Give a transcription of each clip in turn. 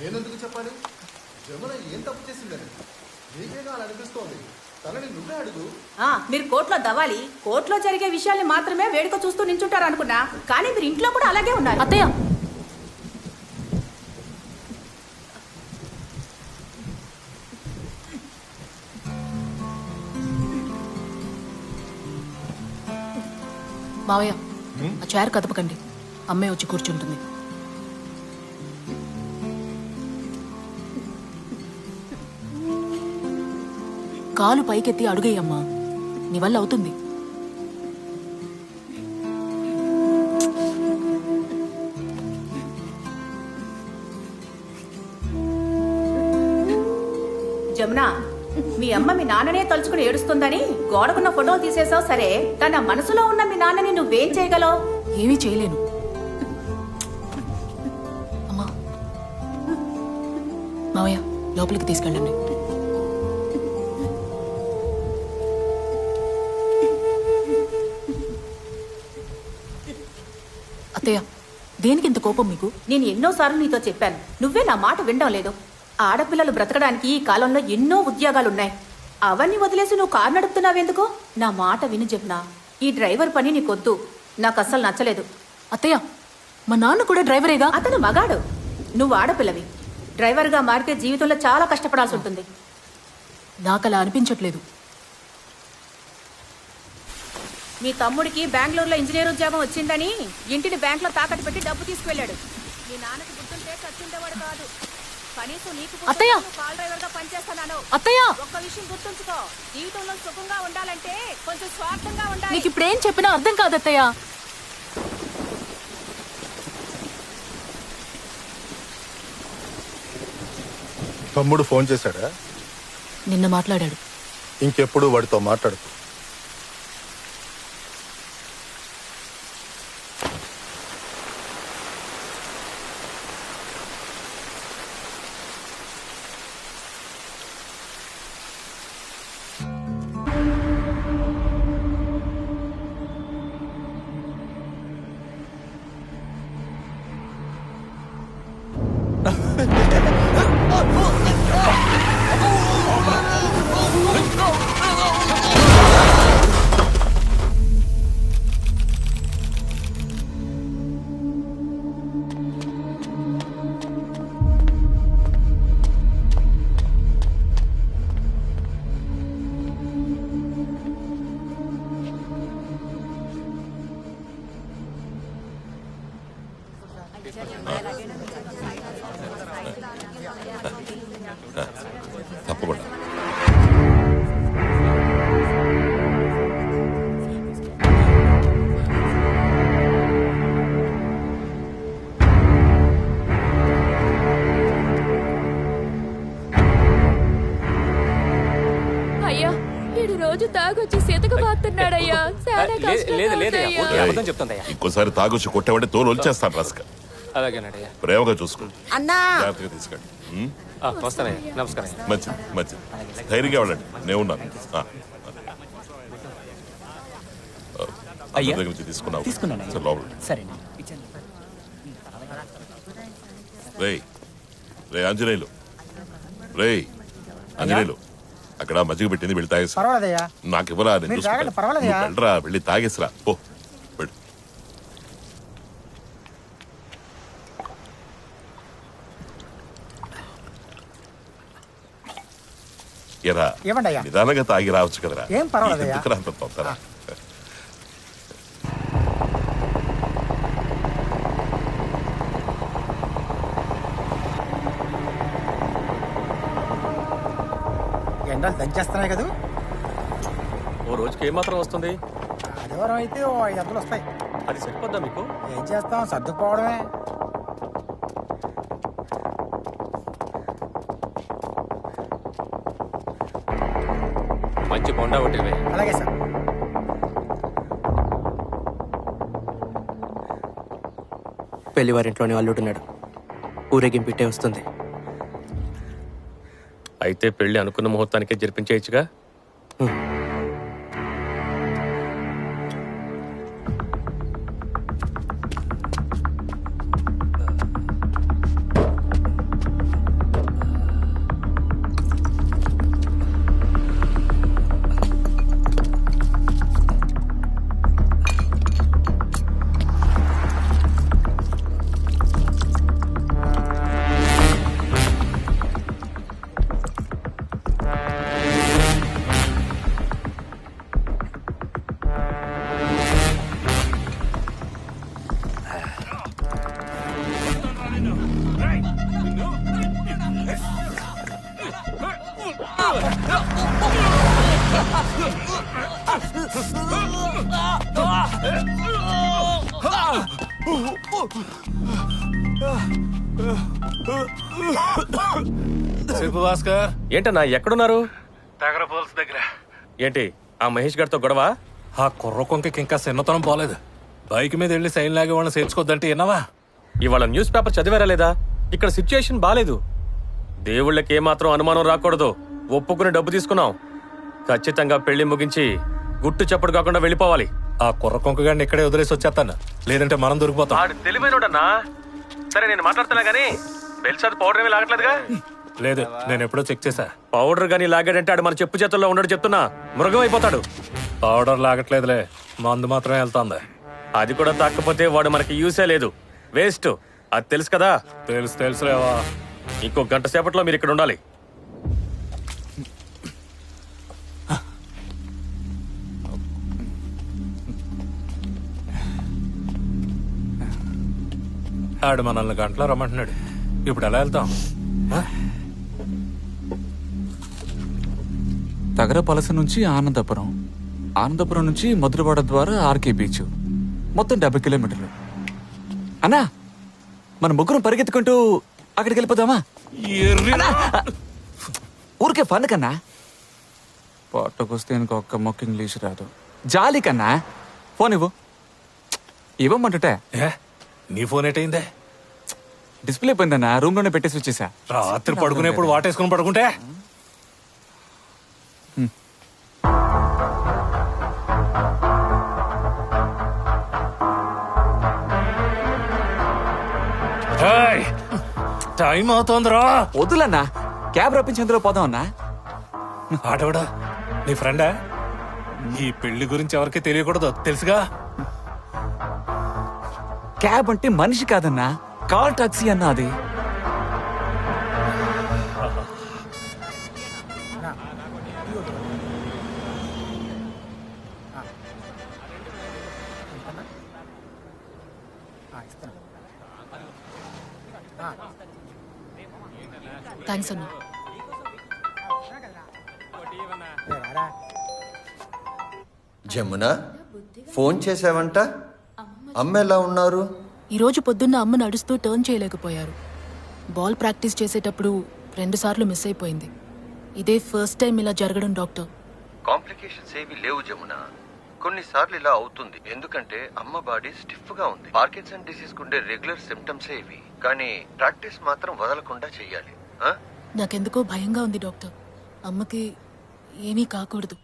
నేనెందుకు చెప్పాలి? జమున ఏం తప్పు చేసిందని నీకేగా అలా అనిపిస్తోంది. తనని నువ్వే అడుగు. మీరు కోర్టులో దవాలి, కోర్టులో జరిగే విషయాల్ని మాత్రమే వేడుక చూస్తూ నించుంటారు అనుకున్నా, కానీ మీరు ఇంట్లో కూడా అలాగే ఉన్నారు. అత్తయ్య, మావయ్య ఆ చైర్ కదపకండి, అమ్మాయి వచ్చి కూర్చుంటుంది. కాలు పైకెత్తి అడుగేయమ్మా, నీ వల్ల అవుతుంది. జమున, మీ అమ్మ మీ నాన్ననే తలుచుకుని ఏడుస్తుందని గోడకున్న ఫోటోలు తీసేసావు సరే, తన మనసులో ఉన్న మీ నాన్నని నువ్వేం చేయగలవు? ఏమీ చేయలేను. అమ్మా, మావయ్య లోపలికి తీసుకెళ్ళండి. అత్తయ్య, దేనికి ఇంత కోపం మీకు? నేను ఎన్నోసార్లు నీతో చెప్పాను, నువ్వే నా మాట వినడం లేదు. ఆడపిల్లలు బ్రతకడానికి ఈ కాలంలో ఎన్నో ఉద్యోగాలున్నాయి, అవన్నీ వదిలేసి నువ్వు కారు నడుపుతున్నావెందుకు? నా మాట విని చెప్నా, ఈ డ్రైవర్ పని నీకొద్దు, నాకు అస్సలు నచ్చలేదు. అత్తయ్య, మా నాన్న కూడా డ్రైవరేగా. అతను మగాడు, నువ్వు ఆడపిల్లవి. డ్రైవర్గా మారితే జీవితంలో చాలా కష్టపడాల్సి ఉంటుంది. నాకు అలా అనిపించట్లేదు. మీ తమ్ముడికి బెంగళూరులో ఇంజనీర్ ఉద్యోగం వచ్చిందని ఇంటిని బ్యాంకులో తాకట్టు పెట్టి డబ్బు తీసుకువెళ్ళాడు. మీ నాన్నకి గుర్తుంటే చచ్చుండేవాడు కాదు. కనీసం నీకు కాల్ డ్రైవర్ గా పనిచేస్తున్నాను. అత్తయ్య, ఒక్క విషయం గుర్తుంచుకో, జీవితంలో సుఖంగా ఉండాలంటే కొంచెం స్వార్థంగా ఉండాలి. నీకు ఇప్పుడేం చెప్పినా అర్థం కాదు అత్తయ్య. తమ్ముడు ఫోన్ చేశాడా? నిన్న మాట్లాడాడు. ఇంకెప్పుడు వాడితో మాట్లాడు. ఎతకబాతున్నాడయ్యా. చాలా లేదు లేదయ్యా, కష్టంగా ఊరికే అబద్ధం చెప్తుందయ్యా. ఇంకోసారి తాగొచ్చి కొట్టేవాడి తోలు వచ్చేస్తాను రాసుక. అలాగేనయ్యా. ప్రేమగా చూసుకో, అన్నా జాగ్రత్తగా తీసుకెళ్ళి. వస్తానయ్యా, నమస్కారం. మంచిది మంచిది, ధైర్యంగా వెళ్ళండి, నేను ఉన్నాను. అయ్యా, దగ్గర నుంచి తీసుకున్నావు. తీసుకున్నాను. సరే, లోపల. సరే రేయ్ రే ఆంజనేయులు, రేయ్ ఆంజనేయులు, అక్కడ మజ్జిగ పెట్టింది, వెళ్ళి తాగేసి. పర్వాలేదయ్యా. నాకు ఇవ్వరా, నేను మీరు తాగండి, చూసుకుంటాను. పర్వాలేదయ్యా. నువ్వు వెళ్ళరా, వెళ్ళి తాగేసిరా పో, వెళ్ళు. ఎరా, ఇవ్వండి అయ్యా. నిదానంగా తాగి రావచ్చు కదరా. ఏం పర్వాలేదయ్యా. ఎందుకురా అంత తొందర? ఎండలు దంచేస్తున్నాయి కదా. ఓ రోజుకి ఏమాత్రం వస్తుంది? ఆదివారం అయితే ఓ 500 వస్తాయి. అది సరిపోద్దా మీకు? ఏం చేస్తాం, సర్దుకుపోవడమే. మంచి బొండా ఒకటివే. అలాగే సార్. పెళ్లివారింట్లోనే అల్లుడున్నాడు, ఊరేగింపిట్టే వస్తుంది. అయితే పెళ్లి అనుకున్న ముహూర్తానికే జరిపించేయచ్చుగా. చెప్పు భాస్కర్. ఏంటన్నా ఎక్కడున్నారు? దగ్గర పోల్స్ దగ్గర. ఏంటి ఆ మహేష్ గారితో గొడవ? ఆ కుర్ర కొంకి ఇంకా చిన్నతనం పోలేదు. బైక్ మీద వెళ్ళి సైన్ లాగే వాళ్ళని చేర్చుకోద్దంటే విన్నావా? ఇవాళ న్యూస్ పేపర్ చదివారా లేదా? ఇక్కడ సిచ్యుయేషన్ బాలేదు. దేవుళ్ళకి ఏమాత్రం అనుమానం రాకూడదు. ఒప్పుకుని డబ్బు తీసుకున్నాం. ఖచ్చితంగా పెళ్లి ముగించి గుట్టు చప్పుడు కాకుండా వెళ్ళిపోవాలి. ఆ కుర్ర కొంక గారిని ఇక్కడే వదిలేసి వచ్చేస్తాను, లేదంటే మనం దొరికిపోతాం. ఆడు తెలివైనోడన్నా. సరే నేను మాట్లాడుతున్నా గానీ బెల్సాద్ పౌడర్ ఏమీ లాగట్లేదుగా? లేదు, నేను ఎప్పుడో చెక్ చేశా. పౌడర్ గానీ లాగాడంటే ఆడు మన చెప్పు చేతుల్లో ఉన్నాడు చెప్తున్నా. మృగం అయిపోతాడు. పౌడర్ లాగట్లేదులే, మందు మాత్రమే వెళ్తాంది. అది కూడా తాకపోతే వాడు మనకి యూసే లేదు, వేస్ట్. అది తెలుసు కదా? తెలుసులేవా. ఇంకో గంట సేపట్లో మీరు ఇక్కడ ఉండాలి. ఆడు మనల్ని గంటలో రమ్మంటున్నాడు. ఇప్పుడు ఎలా వెళ్తాం? తగరపలస నుంచి ఆనందపురం, ఆనందపురం నుంచి మధురవాడ ద్వారా ఆర్కే బీచ్, మొత్తం 70 కిలోమీటర్లు. అన్నా, మన ముగ్గురం పరిగెత్తుకుంటూ అక్కడికి వెళ్ళిపోదామా? ఊరికే ఫన్ కన్నా. పొట్టకొస్తే ఇంకొక మొక్క ఇంగ్లీష్ రాదు. జాలి కన్నా. ఫోన్ ఇవ్వు. ఇవ్వమంటుంటే నీ ఫోన్ ఏటైందే? డిస్ప్లే పోయిందన్నా, రూమ్ లోనే పెట్టేసి వచ్చేసా. రాత్రి పడుకునేప్పుడు వాటేసుకుని పడుకుంటే టైం అవుతోందిరా. వద్దులన్నా, క్యాబ్ రప్పించేందులో పోదాం అన్నా. ఆడవడా నీ ఫ్రెండా? ఈ పెళ్లి గురించి ఎవరికి తెలియకూడదు, తెలుసుగా? క్యాబ్ అంటే మనిషి కాదన్నా, కాల్ టాక్సీ అన్నా అది. థ్యాంక్స్ అన్నా. జమున, ఫోన్ చేసావంట? అమ్మ ఎలా ఉన్నారు? ఈరోజు పొద్దున్న అమ్మ నడుస్తూ టర్న్ చేయలేకపోయారు. బాల్ ప్రాక్టీస్ చేసేటప్పుడు 2 సార్లు మిస్ అయిపోయింది. ఇదే ఫస్ట్ టైం ఇలా జరగడం డాక్టర్. కాంప్లికేషన్స్ ఏవి లేవు జమున. కొన్నిసార్లు ఇలా అవుతుంది ఎందుకంటే అమ్మ బాడీ స్టిఫ్ గా ఉంది. పార్కిన్సన్ డిసీజ్ కుండే రెగ్యులర్ సిమ్టమ్సే ఇవి, కానీ ప్రాక్టీస్ మాత్రం వదలకుండా చెయ్యాలి. నాకెందుకో భయంగా ఉంది డాక్టర్. అమ్మకి ఏమీ కాకూడదు.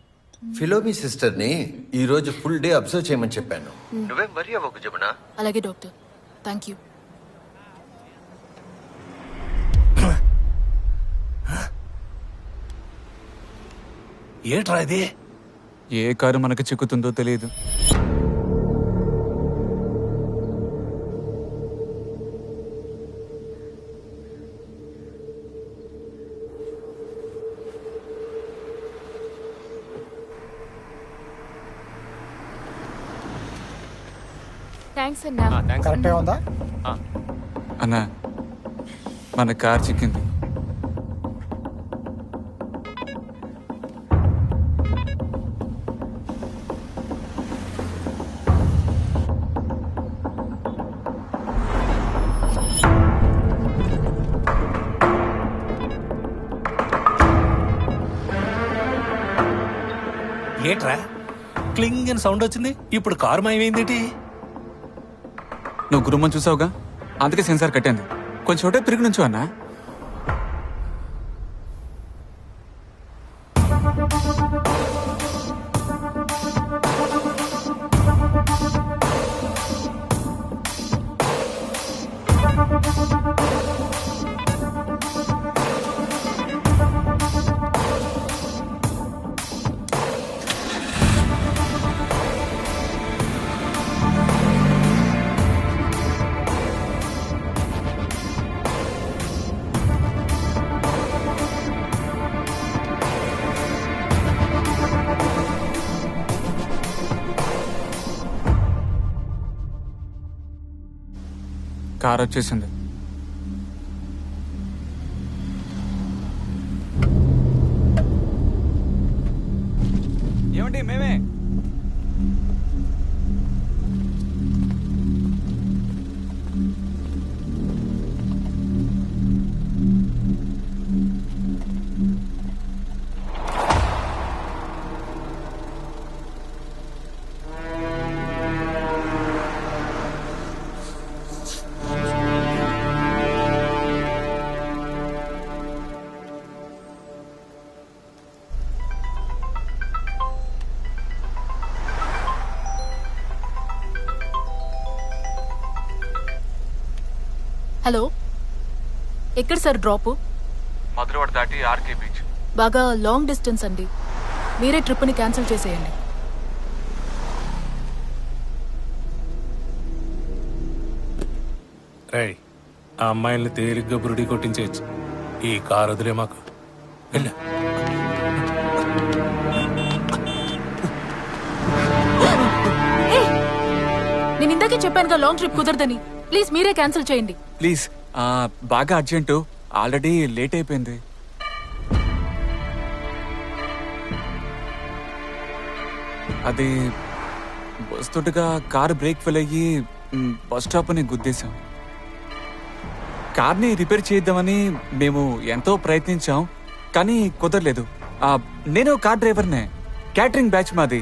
ఫిలోమి సిస్టర్ ని ఈ రోజు ఫుల్ డే అబ్జర్వ్ చేయమని చెప్పాను. నువ్వేం వరి అవ్వకు జమున. అలాగే డాక్టర్, థ్యాంక్ యూ. ఏట్రా ఇది? ఏ కారు మనకు చిక్కుతుందో తెలియదు. థ్యాంక్స్ అన్నా. కరెక్ట్గా ఉందా? అన్నా, మన కార్ చిక్కింది. ఏట్రా క్లింగ్ అని సౌండ్ వచ్చింది? ఇప్పుడు కారు మాయమైందేటి? నువ్వు గురుమ్మని చూసావుగా, అందుకే సెన్సార్ కట్టింది. కొంచెం చోటే తిరిగి నుంచో అన్నా. కార్ వచ్చేసింది. ఏమండి మేమే. హలో, ఎక్కడ సార్ డ్రాప్? మధురవాడ దాటి ఆర్కే బీచ్. బాగా లాంగ్ డిస్టెన్స్ అండి, మీరే ట్రిప్ని క్యాన్సిల్ చేసేయండి. రేయ్, ఆ అమ్మాయిల్ని తేలిగ్గా బురుడి కొట్టించేయచ్చు. ఈ కారు వదిలే మాకు. వెళ్ళు. నేను ఇందాకే చెప్పానుగా లాంగ్ ట్రిప్ కుదరదని. ప్లీజ్ మీరే క్యాన్సిల్ చేయండి. ప్లీజ్, బాగా అర్జెంటు, ఆల్రెడీ లేట్ అయిపోయింది. అది వస్తుండగా కారు బ్రేక్ ఫెయిల్ అయ్యి బస్ స్టాప్ అని గుద్దేశాం. కార్ని రిపేర్ చేద్దామని మేము ఎంతో ప్రయత్నించాం, కానీ కుదరలేదు. నేను కార్ డ్రైవర్నే, క్యాటరింగ్ బ్యాచ్ మాది.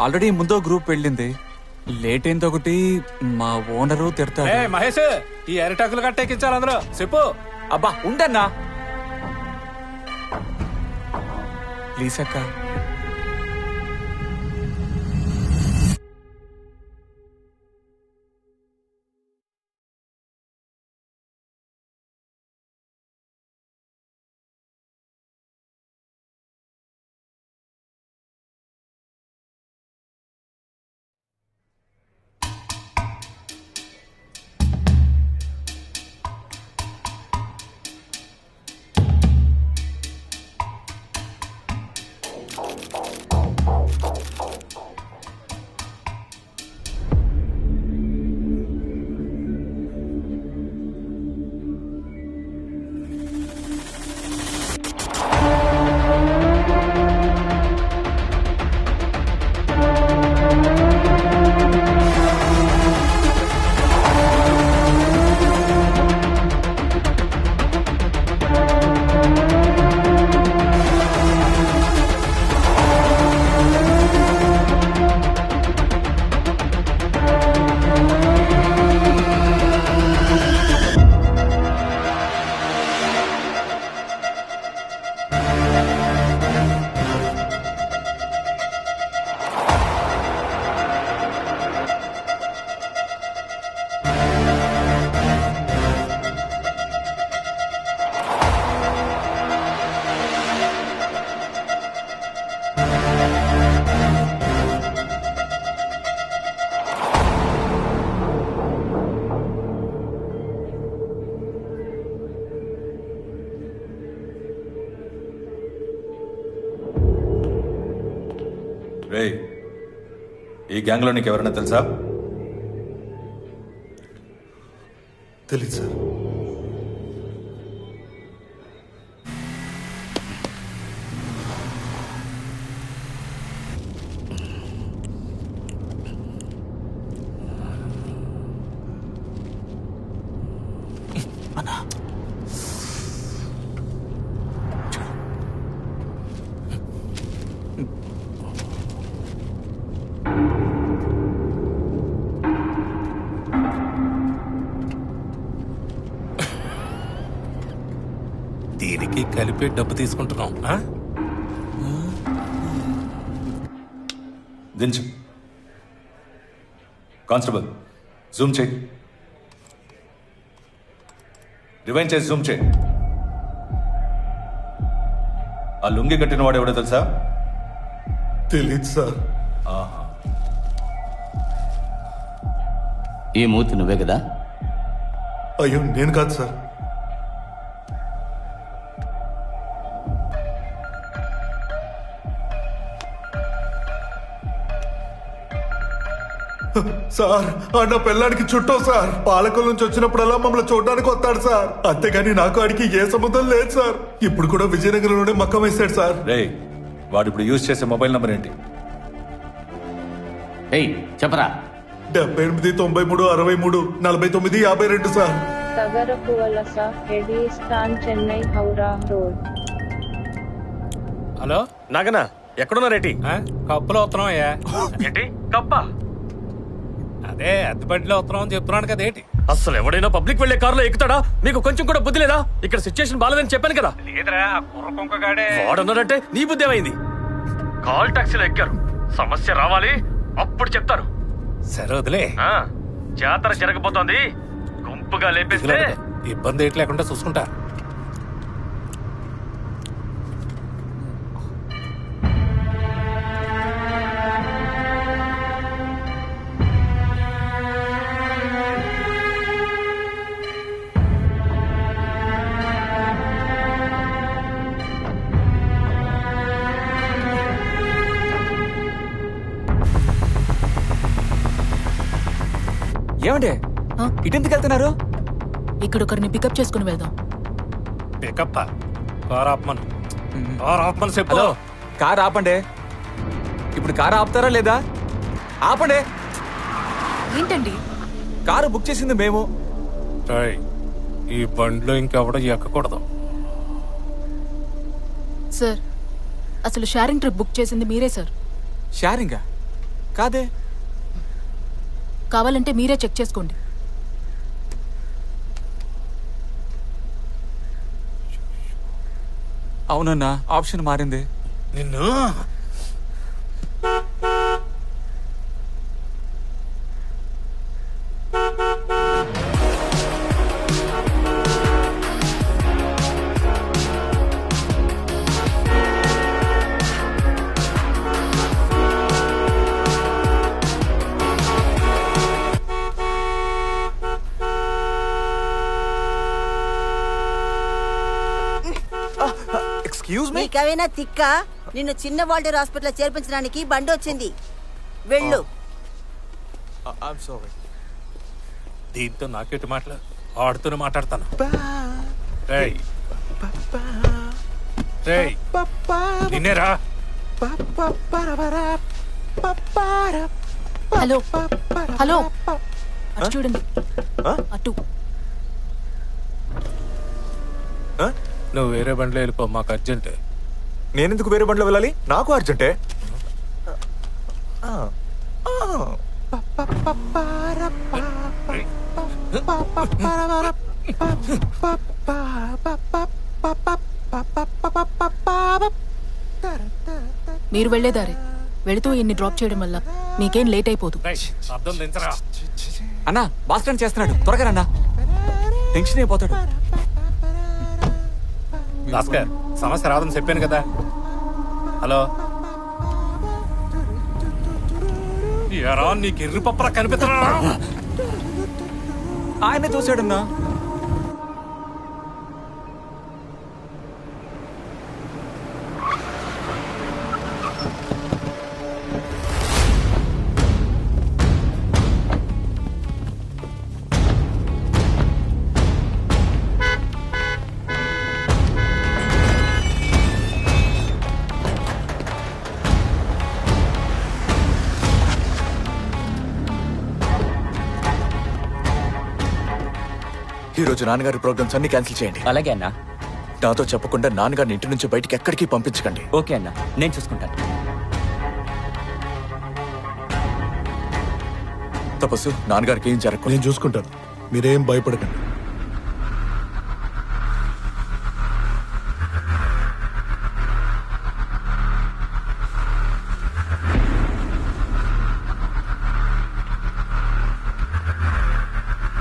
ఆల్రెడీ ముందో గ్రూప్ వెళ్ళింది. లేట్ అయింది ఒకటి, మా ఓనరు తిడతాడు. మహేష్, ఈ అరిటాకులు కట్టెక్కించాలి అందులో చెప్పు. అబ్బా ఉండన్నా ప్లీజ్ అక్క. ఈ గ్యాంగ్లో నీకు ఎవరైనా తెలుసా? తెలీదు సార్. దీనికి కలిపి డబ్బు తీసుకుంటున్నాం. దించు. కానిస్టేబుల్ జూమ్ చేయి. రివైండ్ చేసి జూమ్ చేయి. ఆ లుంగి కట్టిన వాడు ఎవడో తెలుసా? తెలీదు సార్. ఈ మూర్తి నువ్వే కదా? అయ్యో నేను కాదు సార్. సార్ అన్న పెళ్ళానికి చుట్టం సార్. పాలకుల నుంచి వచ్చినప్పుడల్లా మమ్మల్ని చూడడానికి వస్తాడు సార్. అంతేగాని నాకు ఆడికి ఏ సంబంధం లేదు సార్. ఇప్పుడు కూడా విజయనగరంలోనే మక్కం వేశాడు సార్. రే, వాడు ఇప్పుడు యూజ్ చేసే మొబైల్ నంబర్ ఏంటి? చెప్పరా. 78 93 63 49 52 సార్. తగరపువలస ఎడిస్టాన్ చెన్నై హౌరా రోడ్. హలో నాగనా, ఎక్కడున్నారేటి? కప్పులో వస్తున్నాం అయ్యా. ఏంటి కప్పా? అదే అద్దెబడిలో వస్తున్నాం అని చెప్తున్నాను కదేటి. అసలు ఎవడైనా పబ్లిక్ వెళ్లే కారులో ఎక్కుతాడా? మీకు కొంచెం కూడా బుద్ధి లేదా? ఇక్కడ సిచ్యుయేషన్ బాలేదని చెప్పాను కదా. లేదురా, ఆ కుర్ర కుంకగాడే వాడన్నాడంటే నీ బుద్ధి ఏమైంది? కాల్ టాక్సీలో ఎక్కారు. సమస్య రావాలి, అప్పుడు చెప్తారు. సరే వదిలే. జాతర జరగబోతోంది, గుంపుగా లేపేస్తే ఇబ్బంది ఏంటి లేకుండా చూసుకుంటారు. ఏమండి ఇటెందుకు వెళ్తున్నారు? ఇక్కడ ఒకరిని పికప్ చేసుకుని వెళ్దాం. Pickup car ఆపమను. కార్ ఆపమని చెప్పు. హలో, కార్ ఆపండి. ఇప్పుడు కార్ ఆపుతారా లేదా? ఆపండి. ఏంటండి? కారు బుక్ చేసింది మేము. ఈ బండిలో ఇంకెవడో ఎక్కకూడదు. సార్, అసలు షేరింగ్ ట్రిప్ బుక్ చేసింది మీరే సార్. షేరింగా? కాదే. కావాలంటే మీరే చెక్ చేసుకోండి. అవునన్నా, ఆప్షన్ మారింది. నిన్ను నీకైనా తిక్క? నిన్ను చిన్న వాల్టర్ హాస్పిటల్ చేర్పించడానికి బండి వచ్చింది. వెళ్ళు. దీంతో నాకెటు మాటలు ఆడుతూనే మాట్లాడతాను. నిన్నేరా. హలో హలో, అటు చూడండి. అటు. నువ్వు వేరే బండిలో వెళ్ళిపో, మాకు అర్జెంట్. నేనెందుకు వేరే బండిలో వెళ్ళాలి? నాకు అర్జెంటే. మీరు వెళ్లేదారే. వెళుతూ ఇన్ని డ్రాప్ చేయడం వల్ల మీకేం లేట్ అయిపోదు. అన్నా, బాస్ స్టాండ్ చేస్తున్నాడు, త్వరగా రన్నా. టెన్షన్ అయిపోతాడు. భాస్కర్, సమస్య రాదని చెప్పాను కదా. హలో, ఎరా నీకు ఎర్రి పప్పరా కనిపిస్తున్నా? ఆయనే చూశాడన్నా. ఈ రోజు నాన్నగారి ప్రోగ్రామ్స్ అన్ని క్యాన్సిల్ చేయండి. అలాగే అన్నా. నాతో చెప్పకుండా నాన్నగారిని ఇంటి నుంచి బయటికి ఎక్కడికి పంపించకండి. ఓకే అన్నా, నేను చూసుకుంటాను. తపస్సు, నాన్నగారికి ఏం జరగకూడదు. నేను చూసుకుంటాను, మీరేం భయపడకండి.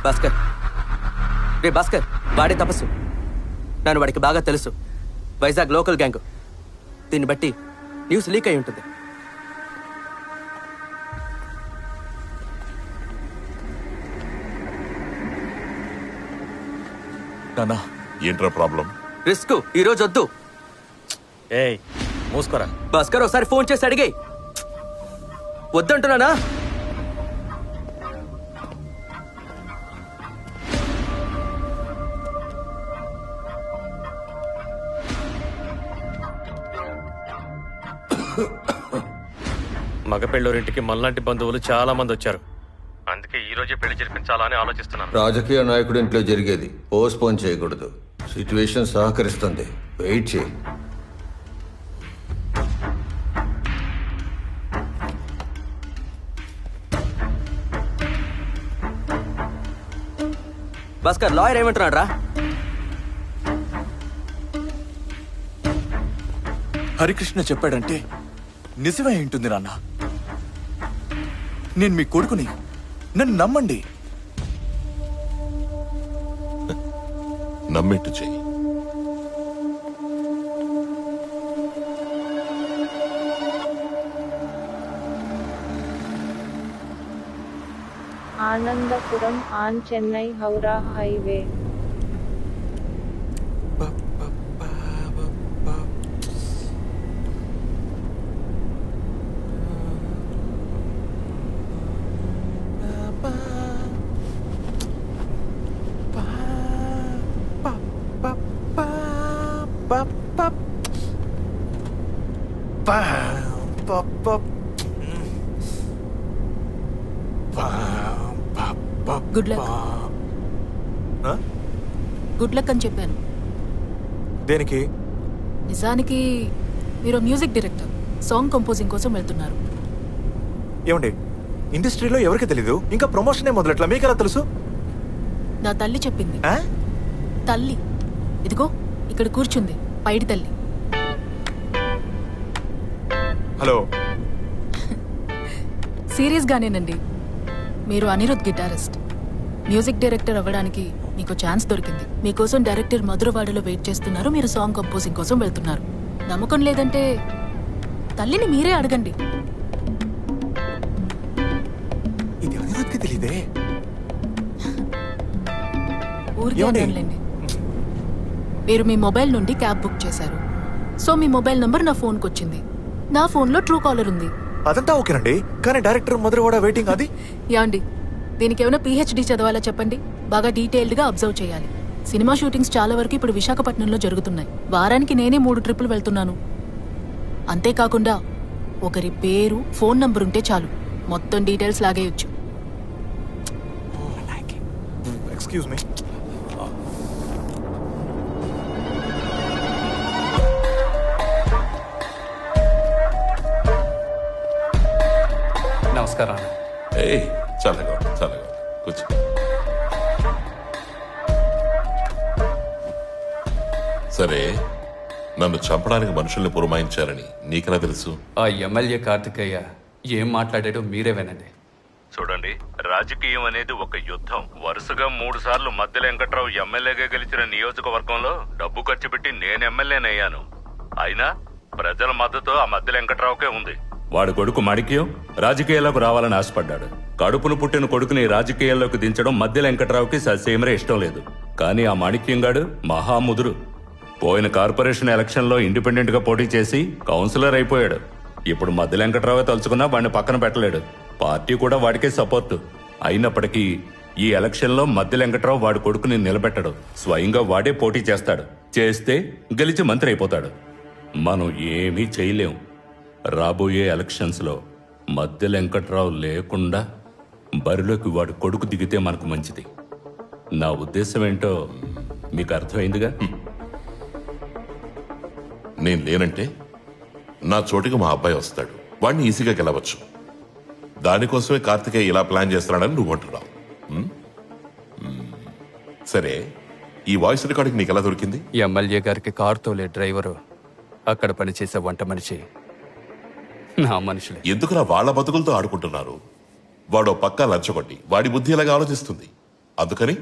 భాస్కర్, రే భాస్కర్, వాడే తపస్సు. నన్ను వాడికి బాగా తెలుసు. Vizag local gang. దీన్ని బట్టి న్యూస్ లీక్ అయి ఉంటుంది. నాన్నా, ఏంట్రా ప్రాబ్లం? రిస్క్ ఈ రోజు వద్దు. ఏయ్ మూసుకోరా. భాస్కర్, ఒకసారి ఫోన్ చేసి అడిగే. వద్దంటున్నానా? మగ పెళ్ళోరింటికి మనలాంటి బంధువులు చాలా మంది వచ్చారు. అందుకే ఈ రోజే పెళ్లి జరిపించాలా అని ఆలోచిస్తున్నాను. రాజకీయ నాయకుడి ఇంట్లో జరిగేది పోస్ట్పోన్ చేయకూడదు. సిచ్యువేషన్ సహకరిస్తుంది. వెయిట్ చేయి. భాస్కర్, లాయర్ ఏమంటున్నాడు రా? హరికృష్ణ చెప్పాడంటే నిజమే ఉంటుంది నాన్న. నేను మీ కొడుకుని, నన్ను నమ్మండి. నమ్మేట్టు చెయ్యి. Anandapuram on Chennai Howrah highway. Good luck. Good luck అని చెప్పాను. దేనికి? నిజానికి మీరు మ్యూజిక్ డైరెక్టర్, సాంగ్ కంపోజింగ్ కోసం వెళ్తున్నారు. ఏమండి, ఇండస్ట్రీలో ఎవరికి తెలీదు, ఇంకా ప్రమోషనే మొదలెట్లా, మీకు ఎలా తెలుసు? నా తల్లి చెప్పింది. తల్లి ఇదిగో ఇక్కడ కూర్చుంది, పైడి తల్లి. హలో. సీరియస్ గానేనండి. మీరు అనిరుద్ గిటారిస్ట్. మ్యూజిక్ డైరెక్టర్ అవ్వడానికి మీకు ఛాన్స్ దొరికింది. మీకోసం డైరెక్టర్ మధురవాడలో వెయిట్ చేస్తున్నారు. మీరు సాంగ్ కంపోజింగ్ కోసం వెళ్తున్నారు. నమ్మకం లేదంటే తల్లిని మీరే అడగండి. ఇది అనిరుద్కి తెలీదే. ఊరికే అడగండి. మీరు మీ మొబైల్ నుండి క్యాబ్ బుక్ చేశారు. సో మీ మొబైల్ నంబర్ నా ఫోన్కి వచ్చింది. నా ఫోన్లో ట్రూ కాలర్ ఉంది. అదంతా ఓకేనండి, కానీ డైరెక్టర్ మధురవాడ వెయిటింగ్ అది. యాండి, దీనికి ఏమైనా PhD చదవాలా చెప్పండి. బాగా డీటెయిల్డ్గా అబ్జర్వ్ చేయాలి. సినిమా షూటింగ్స్ చాలా వరకు ఇప్పుడు విశాఖపట్నంలో జరుగుతున్నాయి. వారానికి నేనే 3 ట్రిప్పులు వెళ్తున్నాను. అంతేకాకుండా ఒకరి పేరు, ఫోన్ నంబర్ ఉంటే చాలు, మొత్తం డీటెయిల్స్ లాగేయచ్చు. Excuse me. నమస్కారం. చాలా కూర్చో. సరే, నన్ను చంపడానికి మనుషుల్ని పురమాయించారని నీకెలా తెలుసు? ఆ ఎమ్మెల్యే కార్తికేయ ఏం మాట్లాడాడో మీరే వినండి. చూడండి, రాజకీయం అనేది ఒక యుద్ధం. వరుసగా 3 సార్లు మధ్య వెంకట్రావు ఎమ్మెల్యేగా గెలిచిన నియోజకవర్గంలో డబ్బు ఖర్చు పెట్టి నేను ఎమ్మెల్యేనయ్యాను. అయినా ప్రజల మద్దతు ఆ మధ్య వెంకట్రావుకే ఉంది. వాడి కొడుకు మాణిక్యం రాజకీయాల్లోకి రావాలని ఆశపడ్డాడు. కడుపును పుట్టిన కొడుకుని రాజకీయాల్లోకి దించడం మధ్య వెంకట్రావుకి ససేమరే ఇష్టం లేదు. కానీ ఆ మాణిక్యం గాడు మహాముదురు. పోయిన కార్పొరేషన్ ఎలక్షన్ లో ఇండిపెండెంట్ గా పోటీ చేసి కౌన్సిలర్ అయిపోయాడు. ఇప్పుడు మధ్య వెంకట్రావే తలుచుకున్నా వాడిని పక్కన పెట్టలేడు. పార్టీ కూడా వాడికే సపోర్టు. అయినప్పటికీ ఈ ఎలక్షన్ లో మధ్య వెంకట్రావు వాడి కొడుకుని నిలబెట్టడు. స్వయంగా వాడే పోటీ చేస్తాడు. చేస్తే గెలిచి మంత్రి అయిపోతాడు. మనం ఏమీ చేయలేం. రాబోయే ఎలక్షన్స్ లో మధ్య వెంకట్రావు లేకుండా బరిలోకి వాడు కొడుకు దిగితే మనకు మంచిది. నా ఉద్దేశం ఏంటో మీకు అర్థమైందిగా. నేను లేనంటే నా చోటికి మా అబ్బాయి వస్తాడు, వాడిని ఈజీగా గెలవచ్చు. దానికోసమే కార్తికేయ ఇలా ప్లాన్ చేస్తున్నాడని నువ్వు అంటున్నావు. సరే, ఈ వాయిస్ రికార్డింగ్ నీకు ఎలా దొరికింది? ఎమ్మెల్యే గారికి కారు తోలే డ్రైవరు, అక్కడ పనిచేసే వంట మనిషి నా మనుషులే. ఎందుకురా వాళ్ళ బతుకులతో ఆడుకుంటున్నారు? వాడో పక్కా లంచగొట్టి వాడి బుద్ధి ఇలాగా ఆలోచిస్తుంది. అందుకని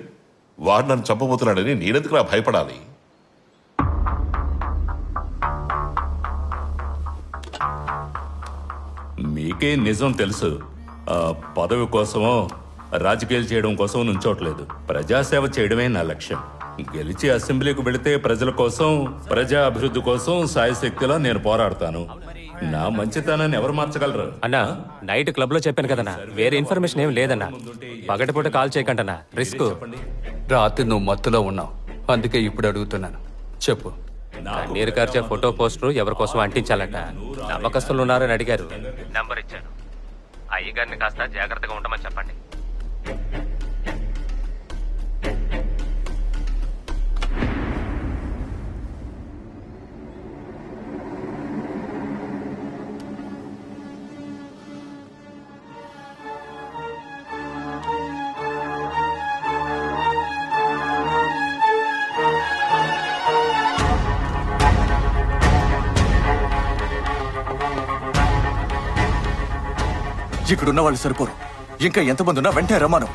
వాడు నన్ను చంపబోతున్నాడని నేనెందుకురా భయపడాలి? మీకే నిజం తెలుసు. ఆ పదవి కోసమో రాజకీయాలు చేయడం కోసం నుంచోట్లేదు. ప్రజాసేవ చేయడమే నా లక్ష్యం. గెలిచి అసెంబ్లీకి వెళితే ప్రజల కోసం, ప్రజా అభివృద్ధి కోసం సాయశక్తిలో నేను పోరాడతాను. నా మంచితనాన్ని ఎవరు మార్చగలరు? అన్నా, నైట్ క్లబ్ లో చెప్పాను కదన్నా, వేరే ఇన్ఫర్మేషన్ ఏం లేదన్నా. పగటిపూట కాల్ చేయకంటన్నా, రిస్క్. రాత్రి నువ్వు మత్తులో ఉన్నావు, అందుకే ఇప్పుడు అడుగుతున్నాను, చెప్పు. నీరు కార్చే ఫోటో పోస్టర్ ఎవరి కోసం అంటించాలట. నమ్మకస్తులు ఉన్నారని అడిగారు, నంబర్ ఇచ్చాను. అయ్యగారిని కాస్త జాగ్రత్తగా ఉండమని చెప్పండి. ఇక్కడున్న వాళ్ళు సరిపోరు, ఇంకా ఎంతమంది ఉన్నా వెంటనే రమ్మను.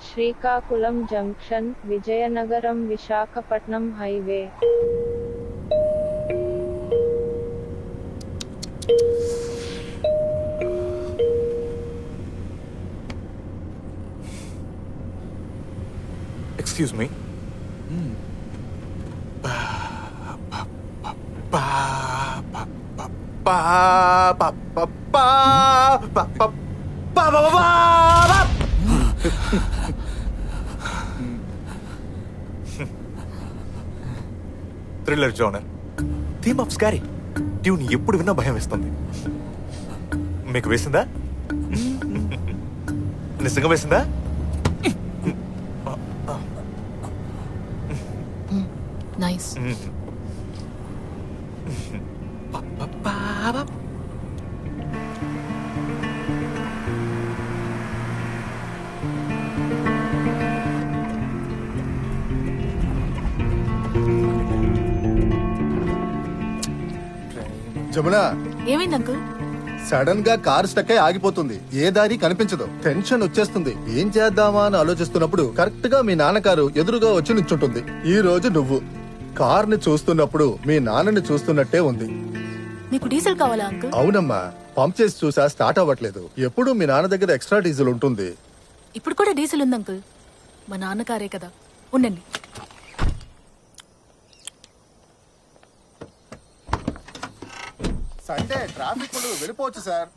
Srikakulam junction, Vizianagaram Visakhapatnam highway. Excuse me. Thriller genre, theme of scary tune ఎప్పుడు విన్నా భయం వేస్తుంది. మీకు వేసిందా? నిజంగా వేసిందా? నైస్. జమునా, ఏమైంది అంకుల్? సడన్ గా కార్ స్టక్ అయి ఆగిపోతుంది. ఏ దారి కనిపించదు. టెన్షన్ వచ్చేస్తుంది. ఏం చేద్దామా అని ఆలోచిస్తున్నప్పుడు కరెక్ట్ గా మీ నాన్న కారు ఎదురుగా వచ్చి నిల్చుంటుంది. ఈ రోజు నువ్వు కార్ ని చూస్తున్నప్పుడు మీ నాన్నని చూస్తున్నట్టే ఉంది. మీకు డీజిల్ కావాలా అంకుల్? అవునమ్మా, పంప్ చేసి చూసా, స్టార్ట్ అవ్వట్లేదు. ఎప్పుడు మీ నాన్న దగ్గర ఎక్స్ట్రా డీజిల్ ఉంటుంది. ఇప్పుడు కూడా డీజిల్ ఉంది అంకుల్. మా నాన్న కారే కదా, ఉండండి. సండే ట్రాఫిక్ ఉండదు, వెళ్ళిపోవచ్చు సార్.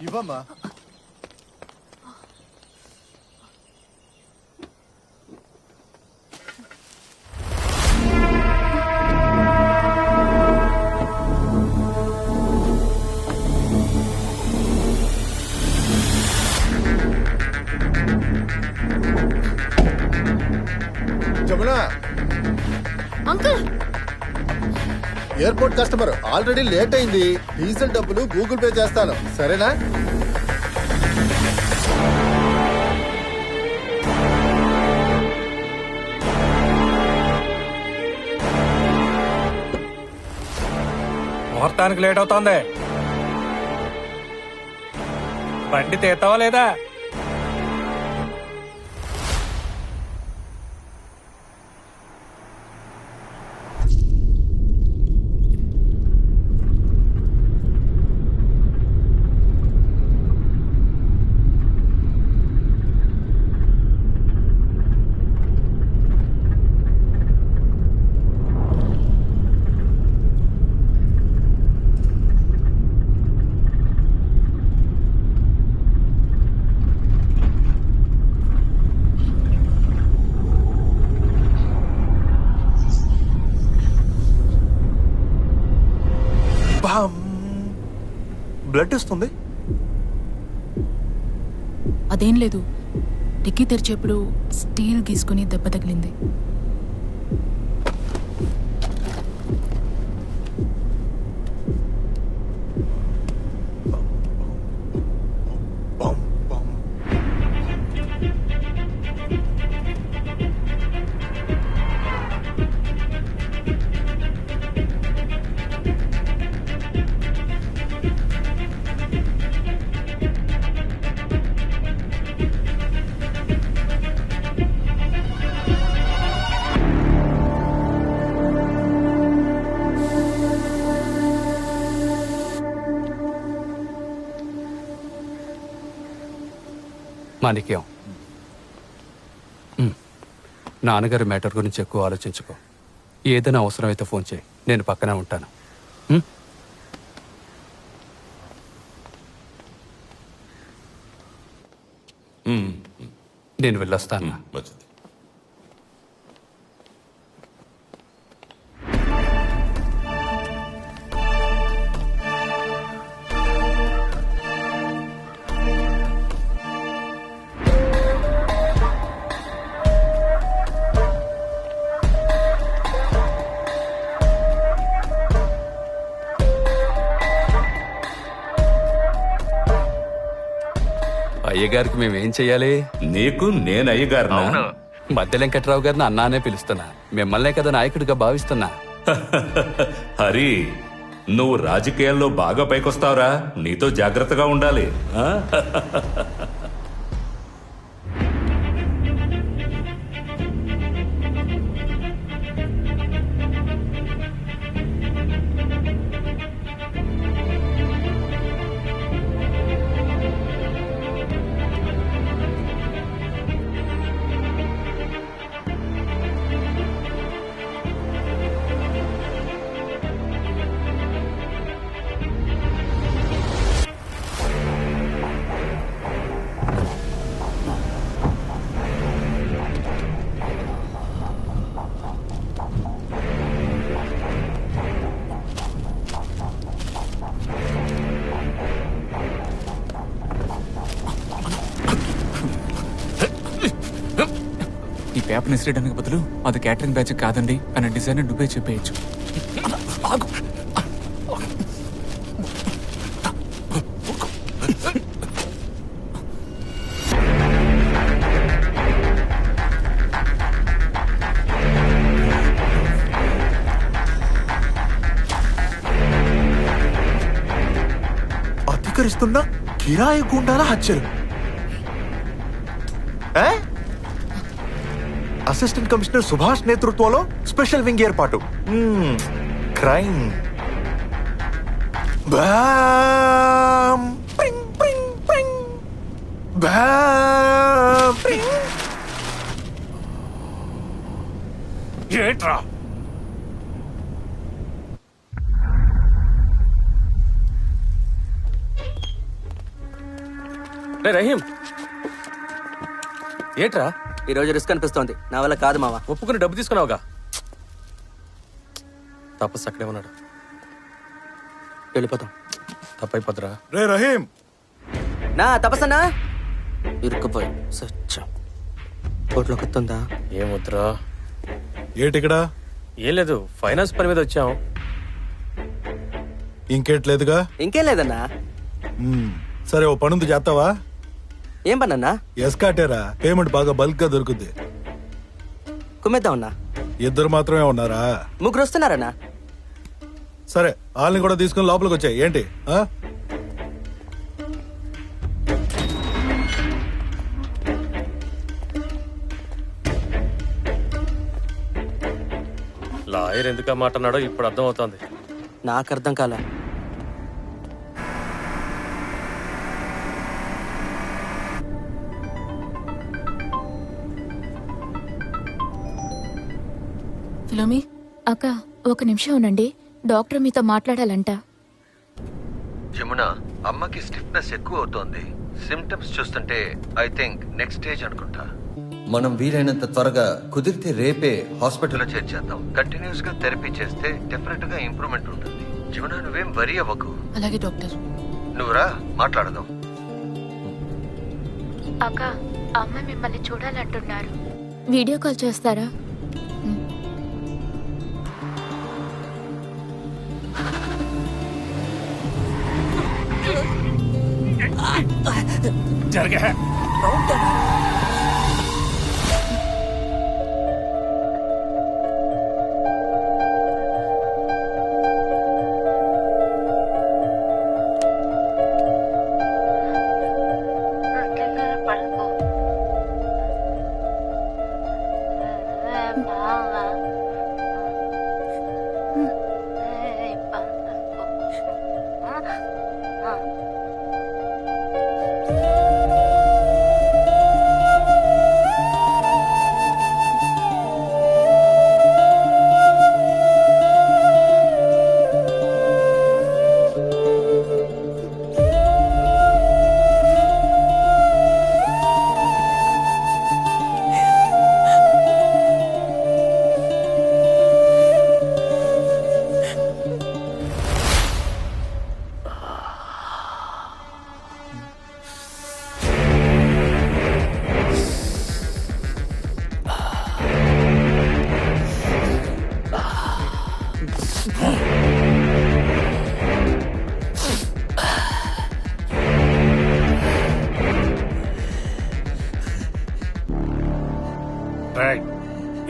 ఇవ్వమ్మా. Jamuna, uncle, airport customer already late అయింది. డీజిల్ డబ్బులు గూగుల్ పే చేస్తాను, సరేనా? ముహూర్తానికి లేట్ అవుతోంది. బండి తీస్తావా లేదా? బ్లడ్ వస్తుంది. అదేం లేదు, డిక్కీ తెరిచేప్పుడు స్టీల్ గీసుకుని దెబ్బ తగిలింది. మాణిక్యం, నాన్నగారి మ్యాటర్ గురించి ఎక్కువ ఆలోచించుకో. ఏదైనా అవసరమైతే ఫోన్ చేయి, నేను పక్కనే ఉంటాను. నేను వెళ్ళొస్తాను. మంచిది. అయ్యగారికి మేమేం చెయ్యాలి? నీకు నేను అయ్యగారు. మధ్య వెంకట్రావు గారిని అన్నానే పిలుస్తున్నా. మిమ్మల్నే కదా నాయకుడిగా భావిస్తున్నా. హరి, నువ్వు రాజకీయాల్లో బాగా పైకొస్తావురా. నీతో జాగ్రత్తగా ఉండాలి. ఈ పేపర్ని ఇసిరేయడానికి బదులు అది క్యాటరింగ్ బ్యాచ్ కాదండి అని డిజైన్ నువ్వే చెప్పేయచ్చు. అధికరిస్తున్న కిరాయి గుండాల హత్యలు. అసిస్టెంట్ కమిషనర్ సుభాష్ నేతృత్వంలో స్పెషల్ వింగ్ ఏర్పాటు. క్రైమ్ ఏట్రా రహీం, ఏట్రా ఈరోజు రిస్క్ అనిపిస్తోంది. నా వల్ల కాదు మావా. ఒప్పుకుని డబ్బు తీసుకున్నావుగా. తపస్సు అక్కడే ఉన్నాడు. వెళ్ళిపోతాం. తప్పైపోద్దురా. రే రహీం, నా తపస్సన్నా ఇరుక్కుపోయి సత్యం. కోట్లో కొత్తుందా? ఏమొద్దురా. ఏటిక్కడ? ఏం లేదు, ఫైనాన్స్ పని మీద వచ్చాం. ఇంకేట్లేదుగా? ఇంకేం లేదన్నా. సరే, ఓ పనుంది, చేస్తావా? ఏం పనన్నా? ఎస్కాటేరా, పేమెంట్ బాగా బల్క్ గా దొరుకుద్ది. కుమ్మేద్దామన్నా. ఇద్దరు మాత్రమే ఉన్నారా? ముగ్గురు వస్తున్నారన్నా. సరే, వాళ్ళని కూడా తీసుకుని లోపలికి వచ్చాయి. ఏంటి? లాయర్ ఎందుకు మాట్లాడాడో ఇప్పుడు అర్థం అవుతోంది. నాకు అర్థం కాలే. ఫిలోమి, అక్క ఒక నిమిషం ఉండండి, డాక్టర్ మీతో మాట్లాడాలంట. జమున, అమ్మకి స్టిఫ్నెస్ ఎక్కువ అవుతోంది. సిమ్టమ్స్ చూస్తుంటే ఐ థింక్ నెక్స్ట్ స్టేజ్ అనుకుంటా. మనం వీలైనంత త్వరగా, కుదిరితే రేపే హాస్పిటల్లో చేర్చేద్దాం. కంటిన్యూస్ గా థెరపీ చేస్తే డెఫినెట్ గా ఇంప్రూవ్మెంట్ ఉంటుంది. జమున, నువ్వేం వరీ అవ్వకు. అలాగే డాక్టర్. నువ్వురా మాట్లాడదాం. అక్క అమ్మ మిమ్మల్ని చూడాలంటున్నారు. వీడియో కాల్ చేస్తారా? జరగా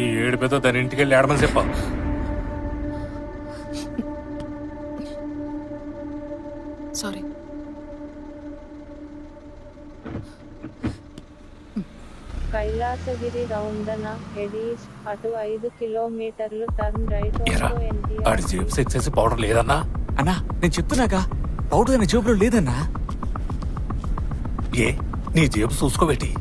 ఈ ఏడుపేదో దాని ఇంటికి వెళ్ళి ఆడమని చెప్పా. సారీ. కైలాసగిరి రౌండన ఎడీస్ అటు 5 కిలోమీటర్లు టర్న్ రైట్ ఆడి జేబు సెక్స్ చేసి పౌడర్ లేదన్నా. అన్నా నేను చెప్తున్నాగా పౌడర్ అనే జేబులో లేదన్నా. ఏ నీ జేబు చూసుకోబెట్టి.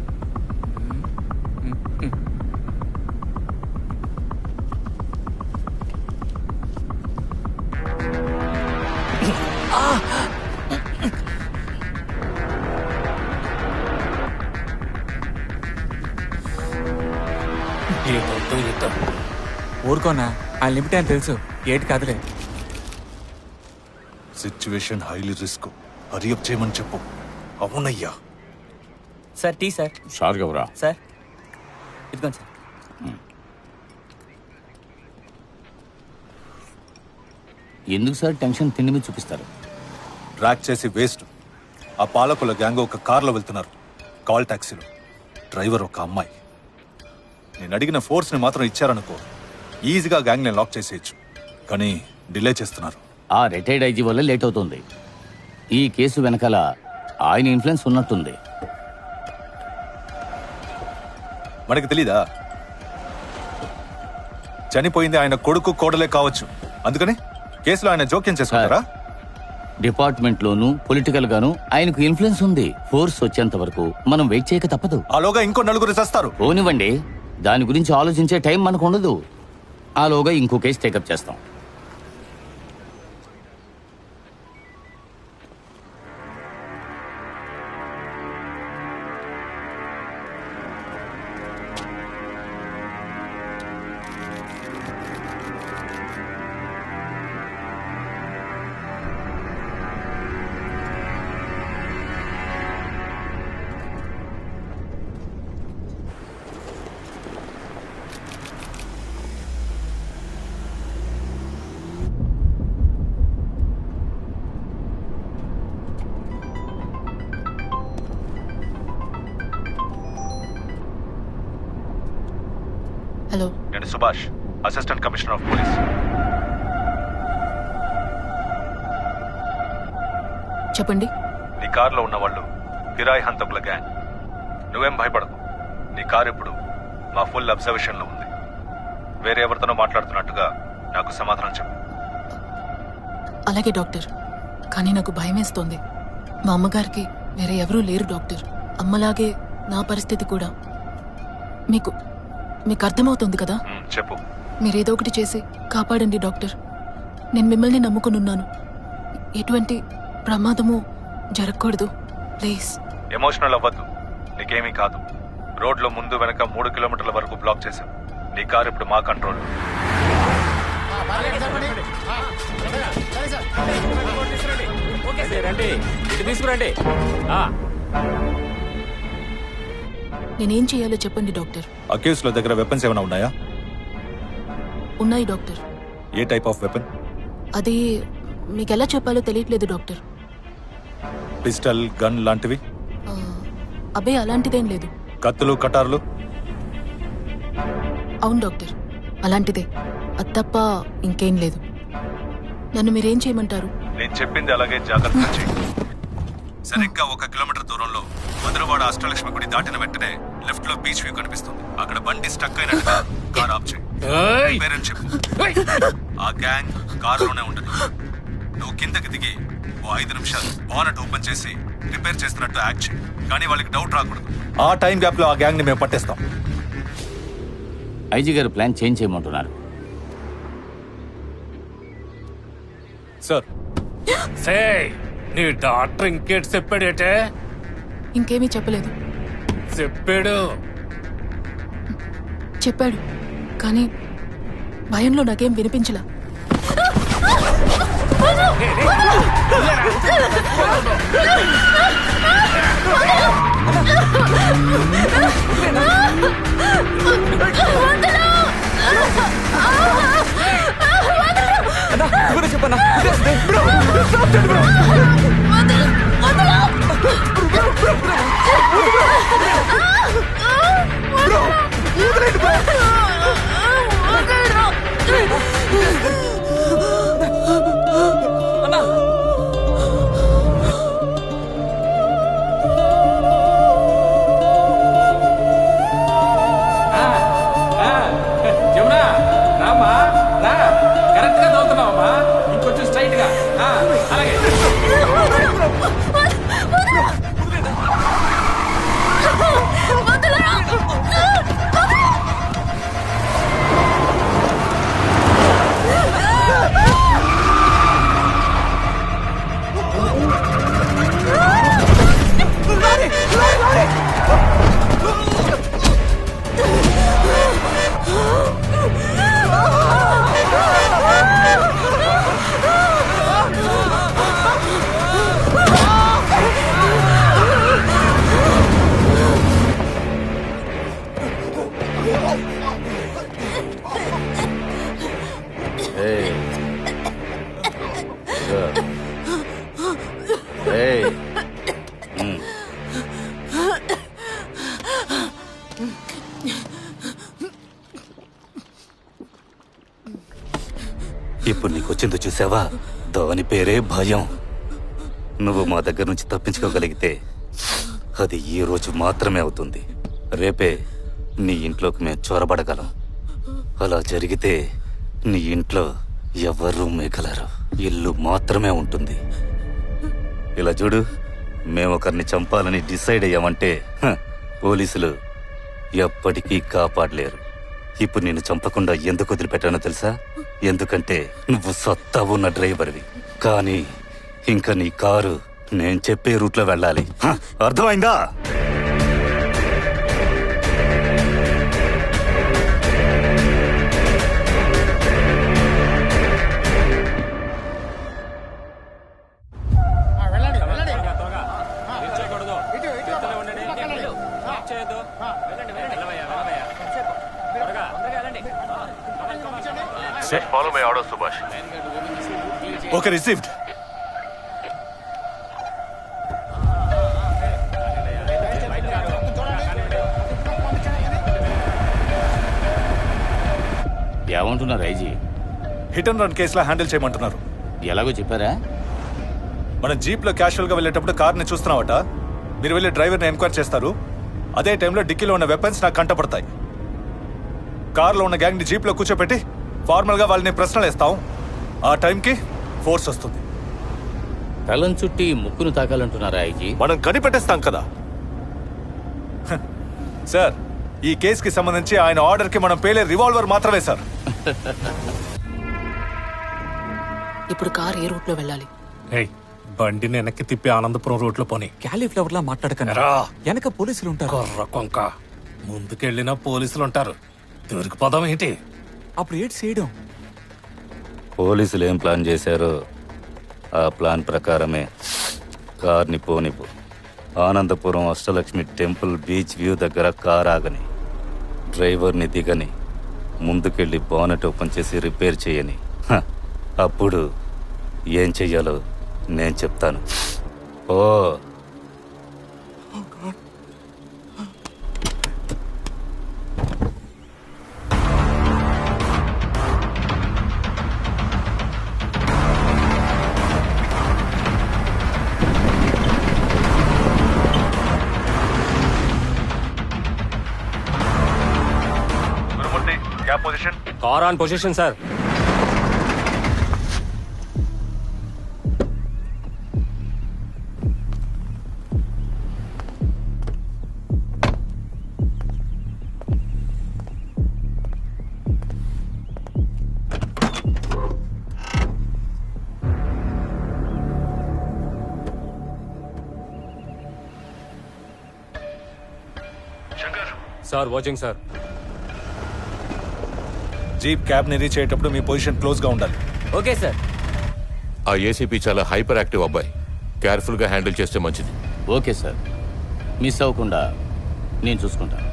ఊరుకోనా ఆ లిమిట్ అని తెలుసు. ఏటి కాదులే. Situation highly risk. హరియప్ చేయమని చెప్పు. అవునయ్యా. Sir tea sir. షార్గవరా సార్ ఇదిగోండి సార్. ఎందుకు సార్ టెన్షన్ తిండి మీద చూపిస్తారు? ట్రాక్ చేసి వేస్ట్. ఆ పాలకుల గ్యాంగ్ ఒక కార్లో వెళ్తున్నారు, కాల్ టాక్సీలో. డ్రైవర్ ఒక అమ్మాయి. నేను అడిగిన ఫోర్స్ని మాత్రం ఇచ్చారనుకో, ఈజీగా గ్యాంగ్ని లాక్ చేసేయచ్చు. కానీ డిలే చేస్తున్నారు. ఆ రిటైర్డ్ ఐజీ వల్ల లేట్ అవుతుంది. ఈ కేసు వెనకాల ఆయన ఇన్ఫ్లుయెన్స్ ఉన్నట్టుంది. మనకి తెలీదా? చనిపోయింది ఆయన కొడుకు కోడలే కావచ్చు. అందుకని కేసులో ఆయన జోక్యం చేసుకుంటారా? డిపార్ట్మెంట్లోనూ పొలిటికల్ గాను ఆయనకు ఇన్ఫ్లుయెన్స్ ఉంది. ఫోర్స్ వచ్చేంత వరకు మనం వెయిట్ చేయక తప్పదు. ఆలోగా ఇంకో నలుగురు చేస్తారు. పోనివ్వండి, దాని గురించి ఆలోచించే టైం మనకు ఉండదు. ఆలోగా ఇంకో కేసు టేకప్ చేస్తాం. హలో, నేను Subhash, assistant commissioner of police. చెప్పండి. నీ కారులో ఉన్న వాళ్ళు కిరాయి హంతకుల గ్యాంగ్. నువ్వేం భయపడదు. నీ కారు ఇప్పుడు మా ఫుల్ అబ్జర్వేషన్ లో ఉంది. వేరే ఎవరితోనో మాట్లాడుతున్నట్టుగా నాకు సమాధానం చెప్పు. అలాగే డాక్టర్. కానీ నాకు భయమేస్తోంది. మా అమ్మగారికి వేరే ఎవరూ లేరు డాక్టర్. అమ్మలాగే నా పరిస్థితి కూడా. మీకు అర్థమవుతుంది కదా? చెప్పు. మీరేదో ఒకటి చేసి కాపాడండి డాక్టర్. నేను మిమ్మల్ని నమ్ముకునున్నాను. ఎటువంటి ప్రమాదము జరగకూడదు ప్లీజ్. ఎమోషనల్ అవ్వద్దు. నీకేమీ కాదు. రోడ్లో ముందు వెనక 3 కిలోమీటర్ల వరకు బ్లాక్ చేశాం. నీ కారు ఇప్పుడు మా కంట్రోల్. రండి. ఇటు తీసుకురండి. నేనేం చేయాలో చెప్పండి డాక్టర్. అక్యూస్ లో దగ్గర వెపన్స్ ఏమైనా ఉన్నాయా? ఉన్నాయి doctor. A type of weapon? అది మీకు ఎలా చెప్పాలో తెలియట్లేదు డాక్టర్. పిస్టల్, గన్ లాంటివి? అబ్బే అలాంటిదేం లేదు. కత్తులు, కటార్లు? అవును డాక్టర్, అలాంటిదే. అది తప్ప ఇంకేం లేదు. నన్ను మీరేం చేయమంటారు? నేను చెప్పింది అలాగే జాగ్రత్తగా చేయి. సరిగ్గా 1 కిలోమీటర్ దూరంలో మధురవాడ అష్టలక్ష్మి గుడి దాటిన వెంటనే లెఫ్ట్ లో బీచ్ వ్యూ కనిపిస్తుంది. అక్కడ బండి స్టక్ అయినట్టుగా కార్ ఆఫ్ చేయి. పేరెంట్ చెప్పు. ఆ గ్యాంగ్ కారులోనే ఉంటుంది. నువ్వు కిందకి దిగి 5 నిమిషాలు బానెట్ ఓపెన్ చేసి రిపేర్ చేస్తున్నట్టు యాక్ట్ చేయి. కానీ వాళ్ళకి డౌట్ రాకూడదు. ఆ టైం గ్యాప్ లో ఆ గ్యాంగ్ ని మేము పట్టేస్తాం. ఐజీ గారు ప్లాన్ చేంజ్ చేయమంటున్నారు. సార్ నీ డాక్టర్ ఇంకేటి చెప్పాడేటే? ఇంకేమీ చెప్పలేదు. చెప్పాడు కానీ భయంలో నాకేం వినిపించలా. చెప్పన్నా జమునా రామ్మా, రా. కరెక్ట్ గా తోలుతున్నావమ్మా. ఇంకొంచెం స్ట్రైట్ గా. అలాగే. ఇప్పుడు నీకు వచ్చిందో చూసావా? దాని పేరే భయం. నువ్వు మా దగ్గర నుంచి తప్పించుకోగలిగితే అది ఈ రోజు మాత్రమే అవుతుంది. రేపే నీ ఇంట్లోకి మేము చొరబడగలం. అలా జరిగితే నీ ఇంట్లో ఎవరూ మిగలరు. ఇల్లు మాత్రమే ఉంటుంది. ఇలా చూడు, మేము ఒకరిని చంపాలని డిసైడ్ అయ్యామంటే పోలీసులు ఎప్పటికీ కాపాడలేరు. ఇప్పుడు నిన్ను చంపకుండా ఎందుకు వదిలిపెట్టానో తెలుసా? ఎందుకంటే నువ్వు సత్తా ఉన్న డ్రైవర్వి. కానీ ఇంకా నీ కారు నేను చెప్పే రూట్లో వెళ్ళాలి. అర్థమైందా? Follow my order, Subhash. Okay, received. ఏమంటున్నారు ఐజీ? హిట్ అండ్ రన్ కేసులో హ్యాండిల్ చేయమంటున్నారు. ఎలాగో చెప్పారా? మన జీప్ లో క్యాషువల్ గా వెళ్ళేటప్పుడు కార్ని చూస్తున్నావట. మీరు వెళ్ళి డ్రైవర్ని ఎంక్వైరీ చేస్తారు. అదే టైంలో డిక్కీలో ఉన్న వెపన్స్ నాకు కంటపడతాయి. కార్లో ఉన్న గ్యాంగ్ ని జీప్ లో కూర్చోపెట్టి ఫార్మల్ గా వాళ్ళని ప్రశ్నలు వేస్తాం. ఆ టైంకి ఫోర్స్ వస్తుంది. కళ్ళం చుట్టి ముక్కును తాకాలంటున్నారా ఐజీ? మనం కనిపెట్టేస్తాం కదా సార్. ఈ కేసుకి సంబంధించి ఆయన ఆర్డర్ కి మనం పేలే రివాల్వర్ మాత్రమే సార్. ఇప్పుడు కార్ ఏ రూట్ లో వెళ్ళాలి? బండిని వెనక్కి తిప్పి ఆనందపురం రోడ్ లో పోనీ. క్యాలీఫ్లవర్ లా మాట్లాడకరా. వెనక పోలీసులు ఉంటారు. కొర్ర కొంక. ముందుకెళ్ళినా పోలీసులు ఉంటారు. దొరికిపోదాం ఏంటి? అప్పుడు ఏడ్ చేయడం. పోలీసులు ఏం ప్లాన్ చేశారో ఆ ప్లాన్ ప్రకారమే కార్ని పోనివ్వు. Anandapuram Ashtalakshmi temple beach view దగ్గర కార్ ఆగని, డ్రైవర్ని దిగని, ముందుకెళ్ళి బానెట్ ఓపెన్ చేసి రిపేర్ చేయని. అప్పుడు ఏం చెయ్యాలో నేను చెప్తాను. ఓ car on position sir. Sir watching sir. Jeep cab ని రీచ్ అయ్యేటప్పుడు మీ పొజిషన్ క్లోజ్ గా ఉండాలి. Okay sir. ఆ ఏసీపీ చాలా హైపర్ యాక్టివ్ అబ్బాయి, కేర్ఫుల్ గా హ్యాండిల్ చేస్తే మంచిది. ఓకే సార్, మిస్ అవ్వకుండా నేను చూసుకుంటాను.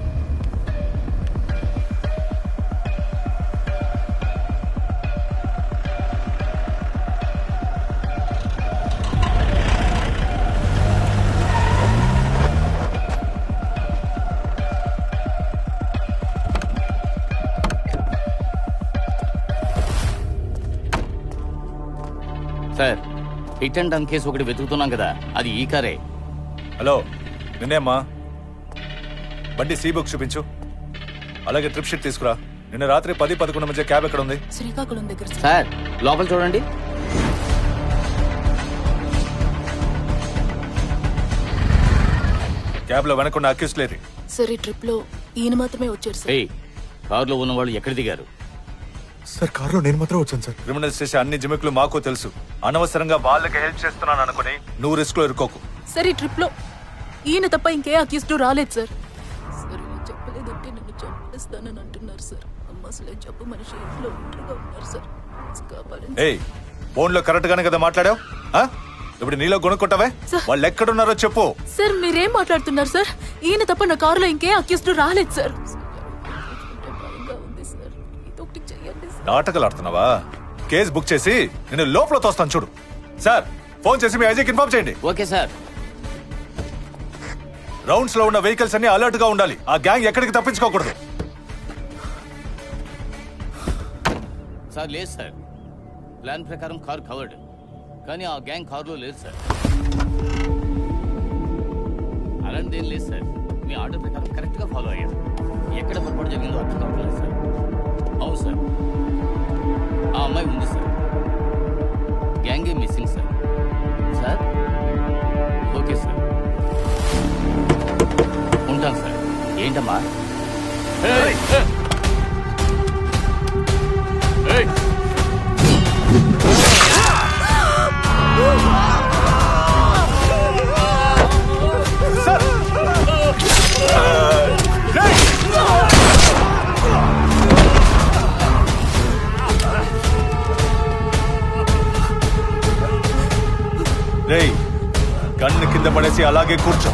Sir, hit and run case ఒకటి వెతుకుతున్నాం కదా, అది ఈ కారే. హలో, నిన్నేమ్మా? బండి సి బుక్ చూపించు. అలాగే ట్రిప్ షీట్ తీసుకురా. నిన్న రాత్రి 10-11 మధ్య క్యాబ్ ఎక్కడ ఉంది? శ్రీకాకుళం దగ్గర. సార్, లోపల చూడండి. క్యాబ్ లో వెనకుండా అక్యూస్ లేదు. సార్, ఈ ట్రిప్ లో ఈయన మాత్రమే వచ్చారు సార్. కారులో ఉన్న వాళ్ళు ఎక్కడ దిగారు? సార్, కారులో నేను మాత్రం వచ్చాను సార్. క్రిమినల్స్ చేసే అన్ని జిమిక్లు మాకు తెలుసు. అనవసరంగా వాళ్ళకి హెల్ప్ చేస్తున్నాను అనుకుని నువ్వు రిస్క్ లో ఇరుకోకు. సార్, ఈ ట్రిప్ లో ఈయన తప్ప ఇంకే అక్యూస్డ్ రాలేదు సార్. సార్, ఇలా చెప్పలేదంటే నన్ను చంపేస్తానని అంటున్నారు సార్. అమ్మ అసలే జబ్బు మనిషి ఇంట్లో ఒంటరిగా ఉన్నారు సార్. ఏయ్, ఫోన్ లో కరెక్ట్ గానే కదా మాట్లాడావు? ఇప్పుడు నీలో కొనుక్కుంటావే? వాళ్ళు ఎక్కడున్నారో చెప్పు. సార్, మీరేం మాట్లాడుతున్నారు సార్? ఈయన తప్ప నా కారులో ఇంకే అక్యూస్డ్ రాలేదు సార్. నాటకాలు ఆడుతున్నావా? కేసు బుక్ చేసి నేను లోపల తోస్తాను చూడు. సార్, ఫోన్ చేసి మీ ఐజీకి ఇన్ఫార్మ్ చేయండి. Okay sir. రౌండ్స్ లో ఉన్న వెహికల్స్ అన్ని అలర్ట్ గా ఉండాలి. ఆ గ్యాంగ్ ఎక్కడికి తప్పించుకోకూడదు. సార్, లేదు సార్. ప్లాన్ ప్రకారం కారు కవర్డ్, కానీ ఆ గ్యాంగ్ కారులో లేదు సార్. అలాంటిదేం లేదు సార్. మీ ఆర్డర్ ప్రకారం కరెక్ట్ గా ఫాలో అయ్యారు. ఎక్కడ పొరపాటు జరిగిందో అర్థం కావట్లేదు సార్. అవును సార్, ఆ అమ్మాయి ఉంది సార్. గ్యాంగే missing sir. Sir, okay sir, ఉంటాను సార్. ఏంటమ్మా? రేయ్, గన్ను కింద పడేసి అలాగే కూర్చో.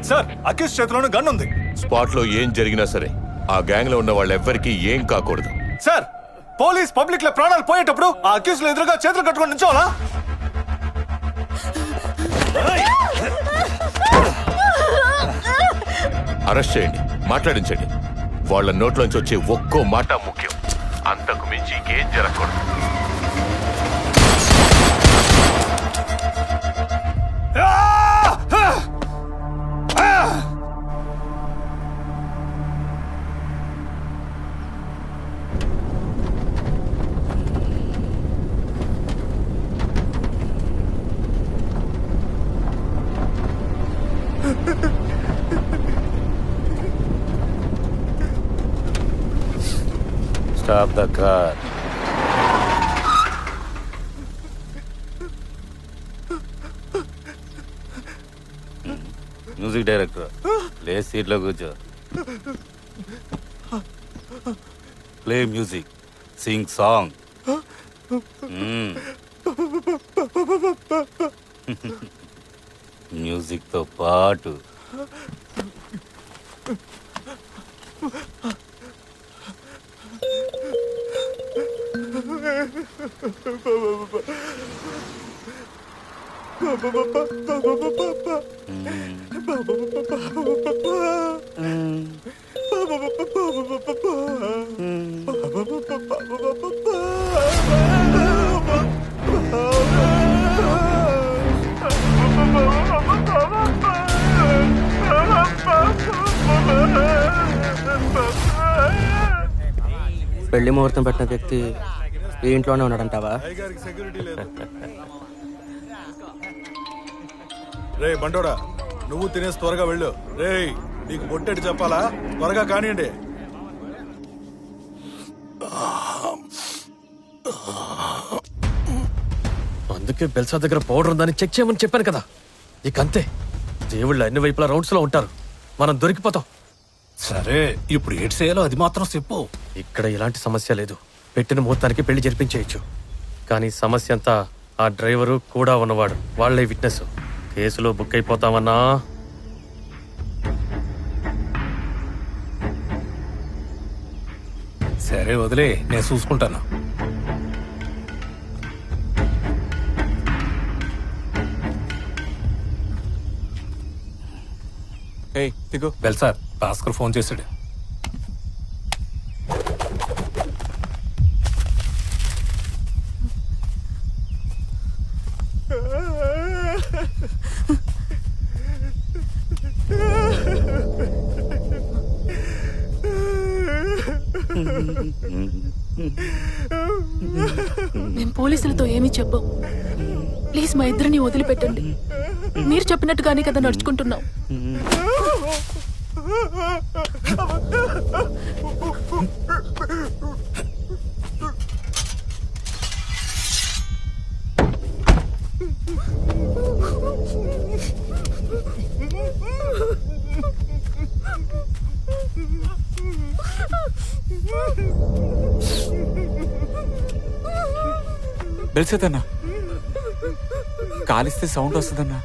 సార్, అక్యూస్ చేతిలోనే గన్ ఉంది. స్పాట్ లో ఏం జరిగినా సరే ఆ గ్యాంగ్ లో ఉన్న వాళ్ళెవ్వరికీ ఏం కాకూడదు. సార్, పోలీస్ పబ్లిక్ లో ప్రాణాలు పోయేటప్పుడు ఆ అక్యూస్ లో ఎదురుగా చేతులు కట్టుకొని నిల్చోవాలా? అరెస్ట్ చేయండి, మాట్లాడించండి. వాళ్ళ నోట్లోంచి వచ్చే ఒక్కో మాట ముఖ్యం. అంతకు మించి ఇంకేం జరగకూడదు. Stop the car. Music director లే సీట్లో కూర్చో. Play music, Singh song. Music తో పాటు పెళ్లి ముహూర్తం పెట్టిన వ్యక్తి ఈ ఇంట్లోనే ఉన్నాడంటావా? రే బండోడా, నువ్వు తినేసి త్వరగా వెళ్ళు. రే నీకు బొట్టెడు చెప్పాలా? త్వరగా కానివ్వండి. అందుకే బెల్సా దగ్గర పౌడర్ ఉందని చెక్ చేయమని చెప్పాను కదా. ఇక అంతే, దేవుళ్ళు అన్ని వైపులా రౌండ్స్ లో ఉంటారు, మనం దొరికిపోతాం. సరే, ఇప్పుడు ఏడ్ చేయాలో అది మాత్రం చెప్పు. ఇక్కడ ఎలాంటి సమస్య లేదు. పెట్టిన ముహూర్తానికి పెళ్లి జరిపించేయచ్చు. కానీ సమస్య అంతా ఆ డ్రైవరు కూడా ఉన్నవాడు, వాళ్లే విట్నెస్. కేసులో బుక్ అయిపోతామన్నా. సరే వదిలే, నేను చూసుకుంటాను. బెల్సార్, భాస్కర్ ఫోన్ చేశాడు. మేము పోలీసులతో ఏమీ చెప్పం. ప్లీజ్ మా ఇద్దరిని వదిలిపెట్టండి. మీరు చెప్పినట్టుగానే కదా నడుచుకుంటున్నాం. బెల్సేదన్నా, కాలిస్తే సౌండ్ వస్తుందన్నా.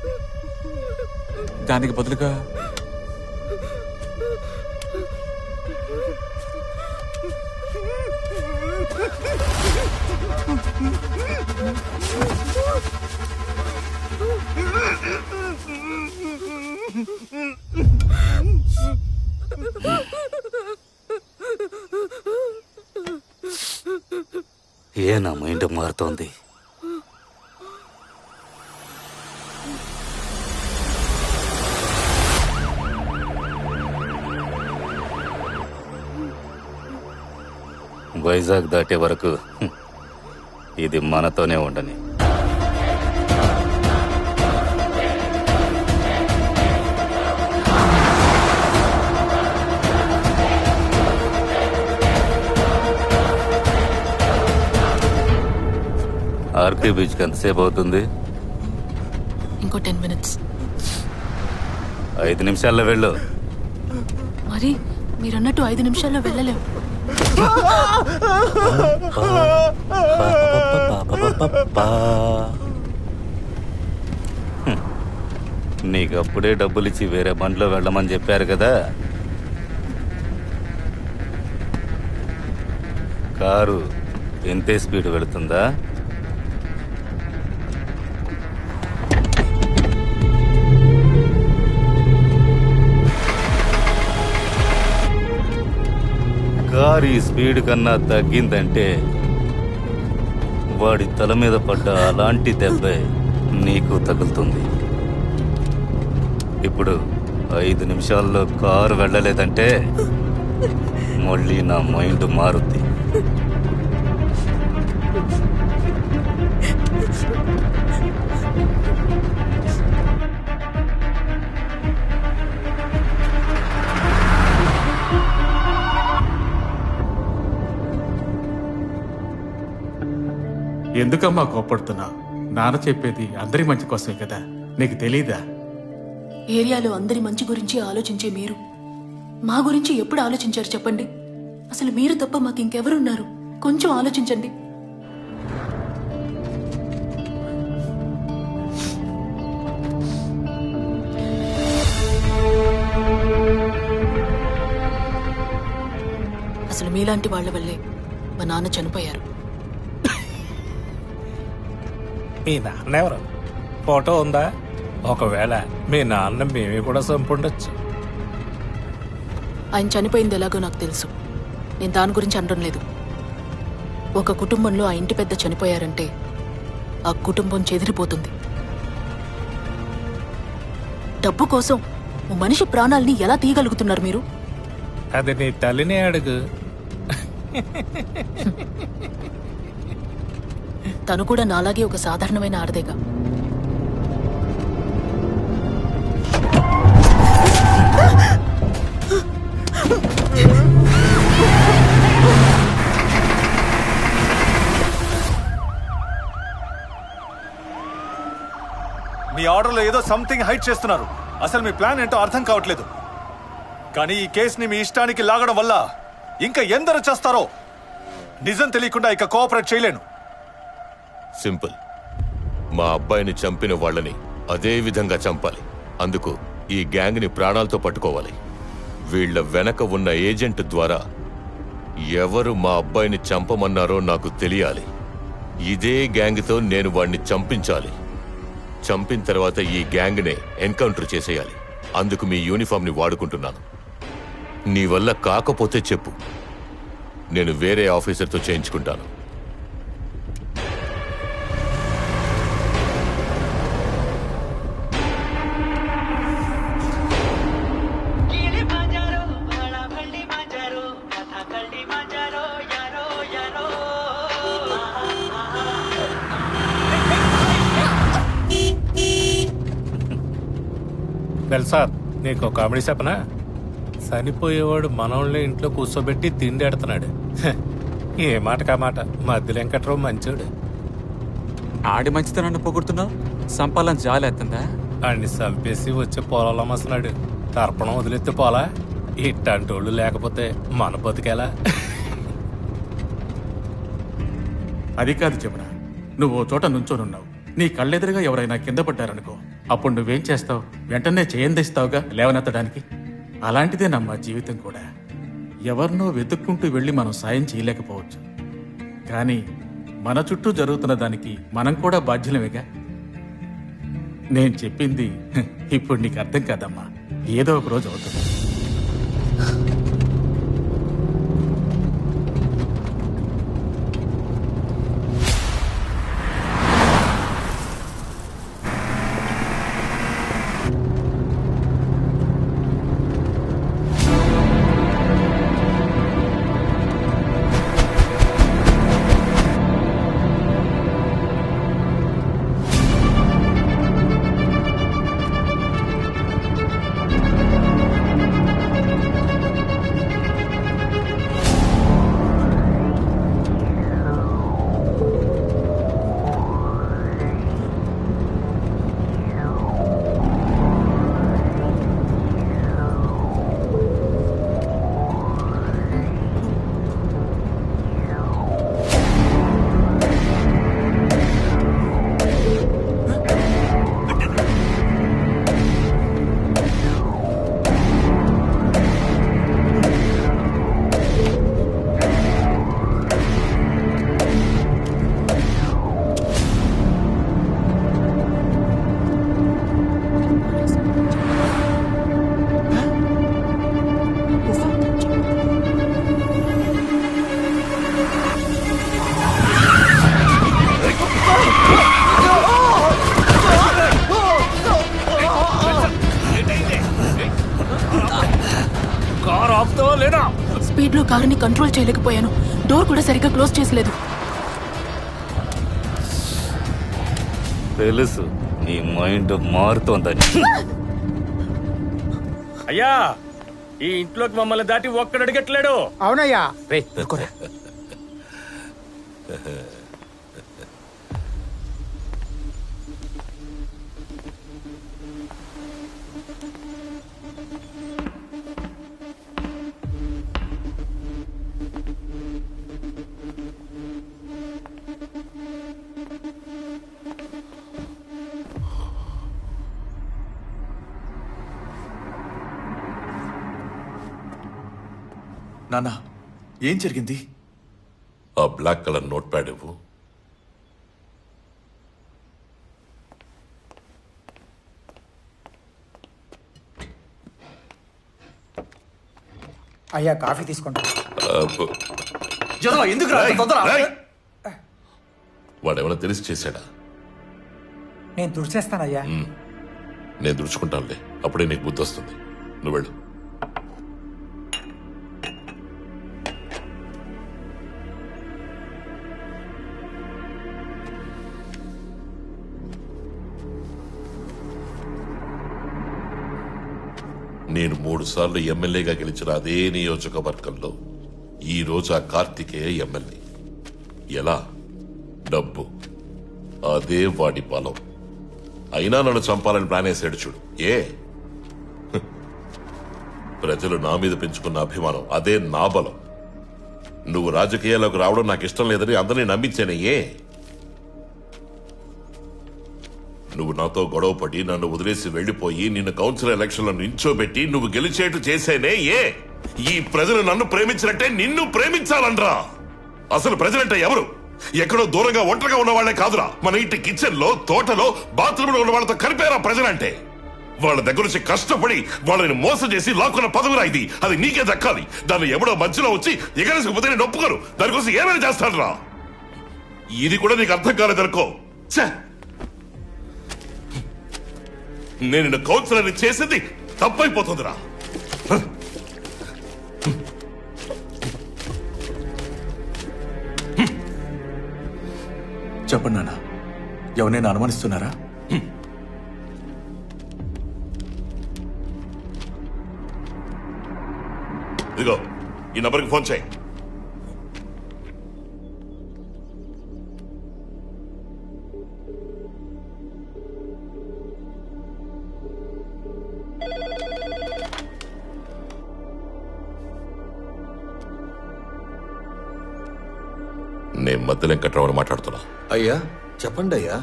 దానికి బదులుగా నా మైండ్ మారుతోంది. వైజాగ్ దాటే వరకు ఇది మనతోనే ఉండని. ఆర్కే బీచ్కి ఎంతసేపు అవుతుంది? ఇంకో 10 minutes. 5 నిమిషాల్లో వెళ్ళు. మరి మీరన్నట్టు 5 నిమిషాల్లో వెళ్ళలేం. నీకప్పుడే డబ్బులిచ్చి వేరే బండిలో వెళ్ళమని చెప్పారు కదా. కారు ఇంతే స్పీడ్ వెళుతుందా? కారు ఈ స్పీడ్ కన్నా తగ్గిందంటే వాడి తల మీద పడ్డ అలాంటి దెబ్బే నీకు తగులుతుంది. ఇప్పుడు 5 నిమిషాల్లో కారు వెళ్ళలేదంటే మళ్ళీ నా మైండ్ మారుద్ది. ఎందుకమ్మా కోప్పడుతున్నావు? నాన్న చెప్పేది అందరి మంచి కోసమే కదా, నీకు తెలీదా? ఏరియాలో అందరి మంచి గురించి ఆలోచించే మీరు మా గురించి ఎప్పుడు ఆలోచించారు చెప్పండి? అసలు మీరు తప్ప మాకు ఇంకెవరున్నారు? కొంచెం ఆలోచించండి. అసలు మీలాంటి వాళ్ళ వల్లే మా నాన్న చనిపోయారు. మీ నాన్న ఎవరు? ఫోటో ఉందా? ఒకవేళ మీ నాన్న మేమే కూడా చంపుండొచ్చు. ఆయన చనిపోయింది ఎలాగో నాకు తెలుసు. నేను దాని గురించి అనడం లేదు. ఒక కుటుంబంలో ఆ ఇంటి పెద్ద చనిపోయారంటే ఆ కుటుంబం చెదిరిపోతుంది. డబ్బు కోసం ఓ మనిషి ప్రాణాల్ని ఎలా తీయగలుగుతున్నారు మీరు? అది నీ తల్లిని అడుగు. తను కూడా నాలాగే ఒక సాధారణమైన ఆడదేగా. మీ ఆర్డర్లో ఏదో సంథింగ్ హైడ్ చేస్తున్నారు. అసలు మీ ప్లాన్ ఏంటో అర్థం కావట్లేదు. కానీ ఈ కేసుని మీ ఇష్టానికి లాగడం వల్ల ఇంకా ఎందరు చేస్తారో నిజం తెలియకుండా ఇక కోఆపరేట్ చేయలేను. సింపుల్. మా అబ్బాయిని చంపిన వాళ్ళని అదే విధంగా చంపాలి. అందుకు ఈ గ్యాంగ్ ని ప్రాణాలతో పట్టుకోవాలి. వీళ్ల వెనక ఉన్న ఏజెంట్ ద్వారా ఎవరు మా అబ్బాయిని చంపమన్నారో నాకు తెలియాలి. ఇదే గ్యాంగ్తో నేను వాడిని చంపించాలి. చంపిన తర్వాత ఈ గ్యాంగ్నే ఎన్కౌంటర్ చేసేయాలి. అందుకు మీ యూనిఫామ్ని వాడుకుంటున్నాను. నీ వల్ల కాకపోతే చెప్పు, నేను వేరే ఆఫీసర్తో చేయించుకుంటాను. వెల్ సార్, నీకు కామెడీ చెప్పనా? చనిపోయేవాడు మనోళ్ళే ఇంట్లో కూర్చోబెట్టి తిండి ఎడుతున్నాడు. ఏ మాటకా మాట మధ్య వెంకట్రావు మంచోడు. ఆడి మంచితనాన్ని పొగుడుతున్నావు, సంపాలని జాలేస్తుందా? ఆడిని చంపేసి వచ్చే పొలాలు అమ్మస్తున్నాడు. తర్పణం వదిలేస్తే పోలా? ఇట్టంటోళ్ళు లేకపోతే మన బతికేలా? అది కాదు జమున, నువ్వు ఓ చోట నుంచోనున్నావు. నీ కళ్ళెదురుగా ఎవరైనా కింద పడ్డారనుకో, అప్పుడు నువ్వేం చేస్తావు? వెంటనే చేయందిస్తావుగా లేవనెత్తడానికి. అలాంటిదే నమ్మ జీవితం కూడా. ఎవరినో వెతుక్కుంటూ వెళ్ళి మనం సాయం చేయలేకపోవచ్చు, కానీ మన చుట్టూ జరుగుతున్న దానికి మనం కూడా బాధ్యులమేగా. నేను చెప్పింది ఇప్పుడు నీకు అర్థం కాదమ్మా, ఏదో ఒక రోజు అవుతుంది. స్పీడ్ లో కారుని కంట్రోల్ చేయలేకపోయాను. డోర్ కూడా సరిగ్గా క్లోజ్ చేసలేదు. తెలుసు నీ మైండ్ మారుతోందని. అయ్యా, ఈ ఇంట్లోకి మమ్మల్ని దాటి ఒక్కడు అడిగట్లేడు. అవునయ్యా. నాన్న ఏం జరిగింది? ఆ బ్లాక్ కలర్ నోట్ ప్యాడ్ ఇవ్వు. అయ్యా కాఫీ తీసుకుంటా. ఎందుకు వాడేమైనా తెలిసి చేశాడా? నేను తుడిచేస్తానయ్యా. నేను దుడుచుకుంటానులే, అప్పుడే నీకు బుద్ధి వస్తుంది. నువ్వు వెళ్ళు. నేను 3 సార్లు ఎమ్మెల్యేగా గెలిచిన అదే నియోజకవర్గంలో ఈ రోజు ఆ కార్తికేయ ఎమ్మెల్యే. ఎలా? డబ్బు. అదే వాడి బలం. అయినా నన్ను చంపాలని ప్లాన్ వేసాడు చూడు. ప్రజలు నా మీద పెంచుకున్న అభిమానం అదే నా బలం. నువ్వు రాజకీయాల్లోకి రావడం నాకు ఇష్టం లేదని అందరినీ నమ్మించానే. నువ్వు నాతో గొడవపడి నన్ను వదిలేసి వెళ్లిపోయి నిన్ను కౌన్సిల్ ఎలక్షన్ లో నించోబెట్టి నువ్వు గెలిచేట్టు చేసేనే. ఈ ప్రజలు నన్ను ప్రేమించినట్టే నిన్ను ప్రేమించాలనరా? అసలు ప్రజలంటే ఎవరు? ఎక్కడో దూరంగా ఒంటరిగా ఉన్న వాళ్లే కాదురా, మన ఇంటి కిచెన్ లో, తోటలో, బాత్రూమ్ లో ఉన్న వాళ్ళతో కలిపేరా ప్రజలంటే. వాళ్ళ దగ్గర నుంచి కష్టపడి వాళ్ళని మోసం చేసి లాక్కున్న పదవిరా ఇది. అది నీకే దక్కాలి. దాన్ని ఎవడో మధ్యలో వచ్చి ఎగరేసుకుపోతే నేను ఒప్పుకోను. దానికోసం ఏమైనా చేస్తాడురా? ఇది కూడా నీకు అర్థం కాలేదనుకో. నేను కౌన్సిలర్ని చేసింది తప్పైపోతుందిరా. చెప్పండి నాన్న, ఎవరైనా అనుమానిస్తున్నారా? ఇదిగో ఈ నంబర్కి ఫోన్ చేయి. నేను మధ్య వెంకట్రావుని మాట్లాడుతున్నా. అయ్యా చెప్పండి అయ్యా.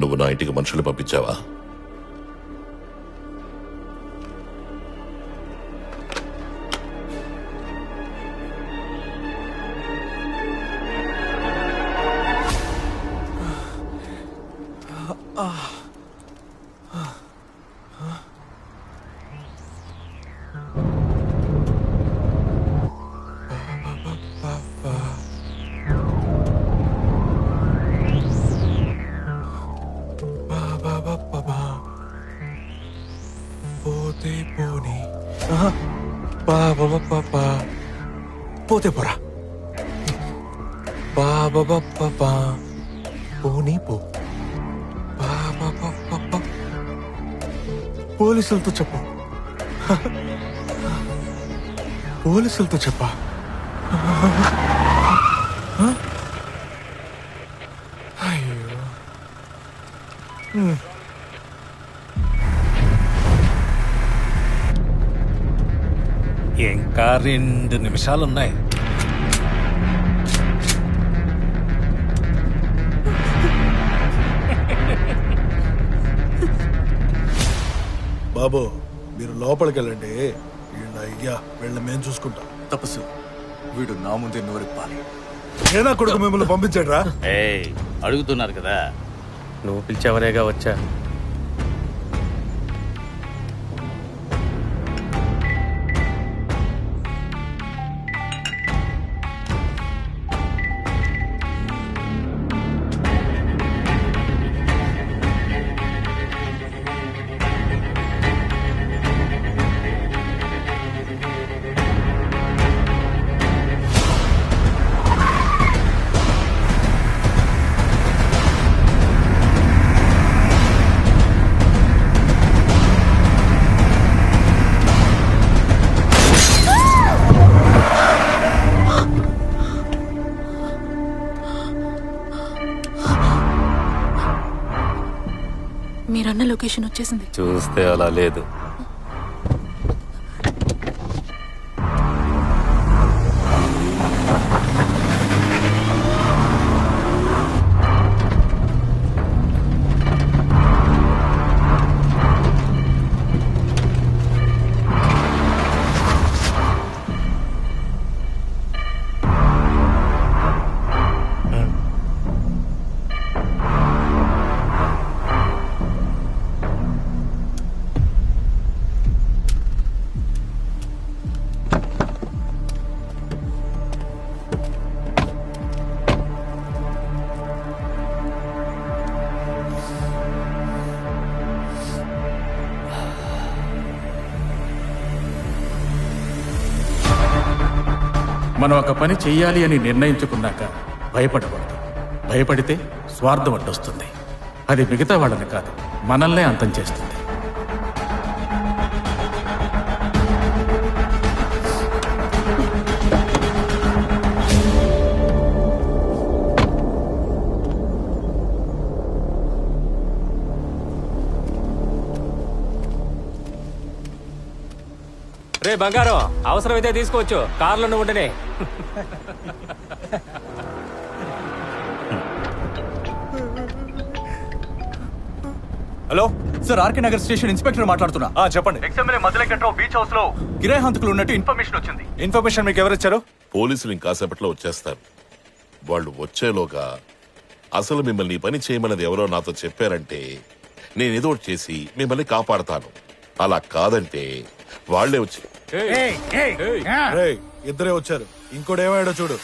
నువ్వు నా ఇంటికి మనుషులు పంపించావా? పోతే పోరా. పోనీ పో. పోలీసులతో చెప్పు. పోలీసులతో చెప్పా. అయ్యో. ఇంకా 2 నిమిషాలున్నాయి. బాబు మీరు లోపలికి వెళ్ళండి. వీళ్ళ అయ్యా వీళ్ళ మేము చూసుకుంటాం. తపస్సు, వీడు నా ముందే నోరెప్పాలి. ఏనా కొడుకు మిమ్మల్ని పంపించాడు రా? అడుగుతున్నారు కదా. నువ్వు పిలిచావనేగా వచ్చా. మీరన్న లొకేషన్ వచ్చేసింది. చూస్తే అలా లేదు. మనం ఒక పని చెయ్యాలి అని నిర్ణయించుకున్నాక భయపడకూడదు. భయపడితే స్వార్థం అడ్డొస్తుంది. అది మిగతా వాళ్ళని కాదు, మనల్నే అంతం చేస్తుంది. రే బంగారం, అవసరమైతే తీసుకోవచ్చు, కార్లో నువ్వు ఉంటేనే. Hello sir, RK Nagar station inspector మాట్లాడుతున్నా. చెప్పండి. ఎక్స్ఎమ్మెల్యే మధ్యలెంకట్రావు బీచ్ హౌస్ లో కిరాయి హంతకులు ఉన్నట్టు ఇన్ఫర్మేషన్ వచ్చింది. ఇన్ఫర్మేషన్ మీకు ఎవరిచ్చారు? పోలీసులు ఇంకాసేపట్లో వచ్చేస్తారు. వాళ్ళు వచ్చేలోగా అసలు మిమ్మల్ని పని చేయమన్నది ఎవరో నాతో చెప్పారంటే నేనేదో ఒకటి చేసి మిమ్మల్ని కాపాడతాను. అలా కాదంటే వాళ్లే వచ్చి ఇద్దరే వచ్చారు, ఇంకోటి ఏమాడో చూడు.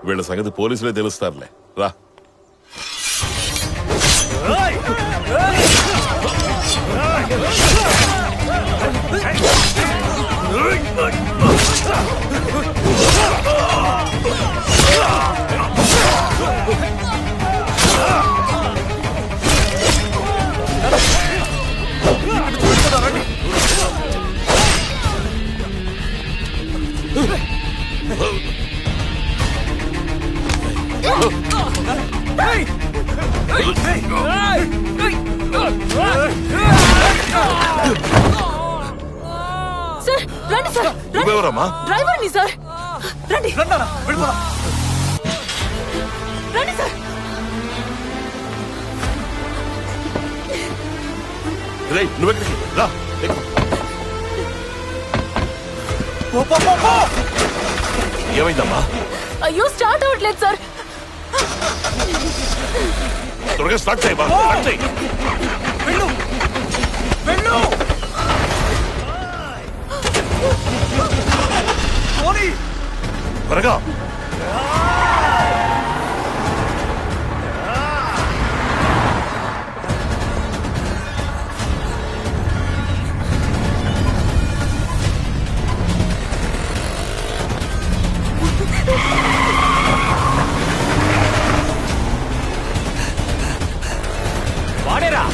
వీళ్ళ సంగతి పోలీసులే తెలుస్తారులే. రా. సార్ రండి సార్. నువ్వెవరమ్మా? డ్రైవర్ని సార్. రండి రండి సార్. నువ్వెక్కడికి రా. ఏమైందమ్మా? అయ్యో స్టార్ట్ అవ్వట్లేదు సార్. త్వరగా స్టార్ట్ చేయి. త్వరగా. వాడేరా.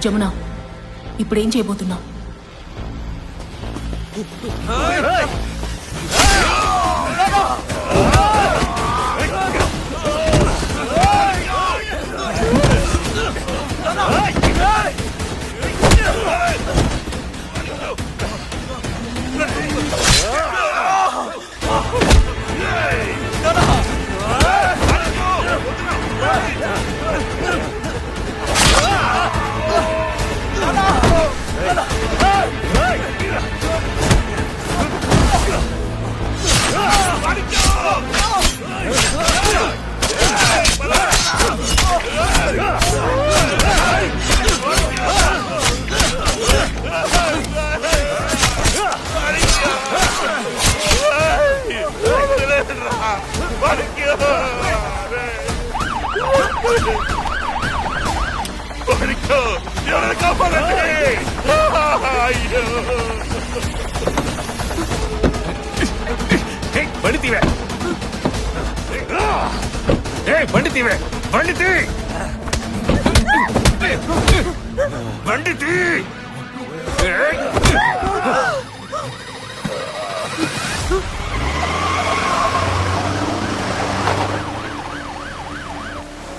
జమున, ఇప్పుడేం చేయబోతున్నావు? బండి తీవే బండి తీవే బండి తీ బండి తీ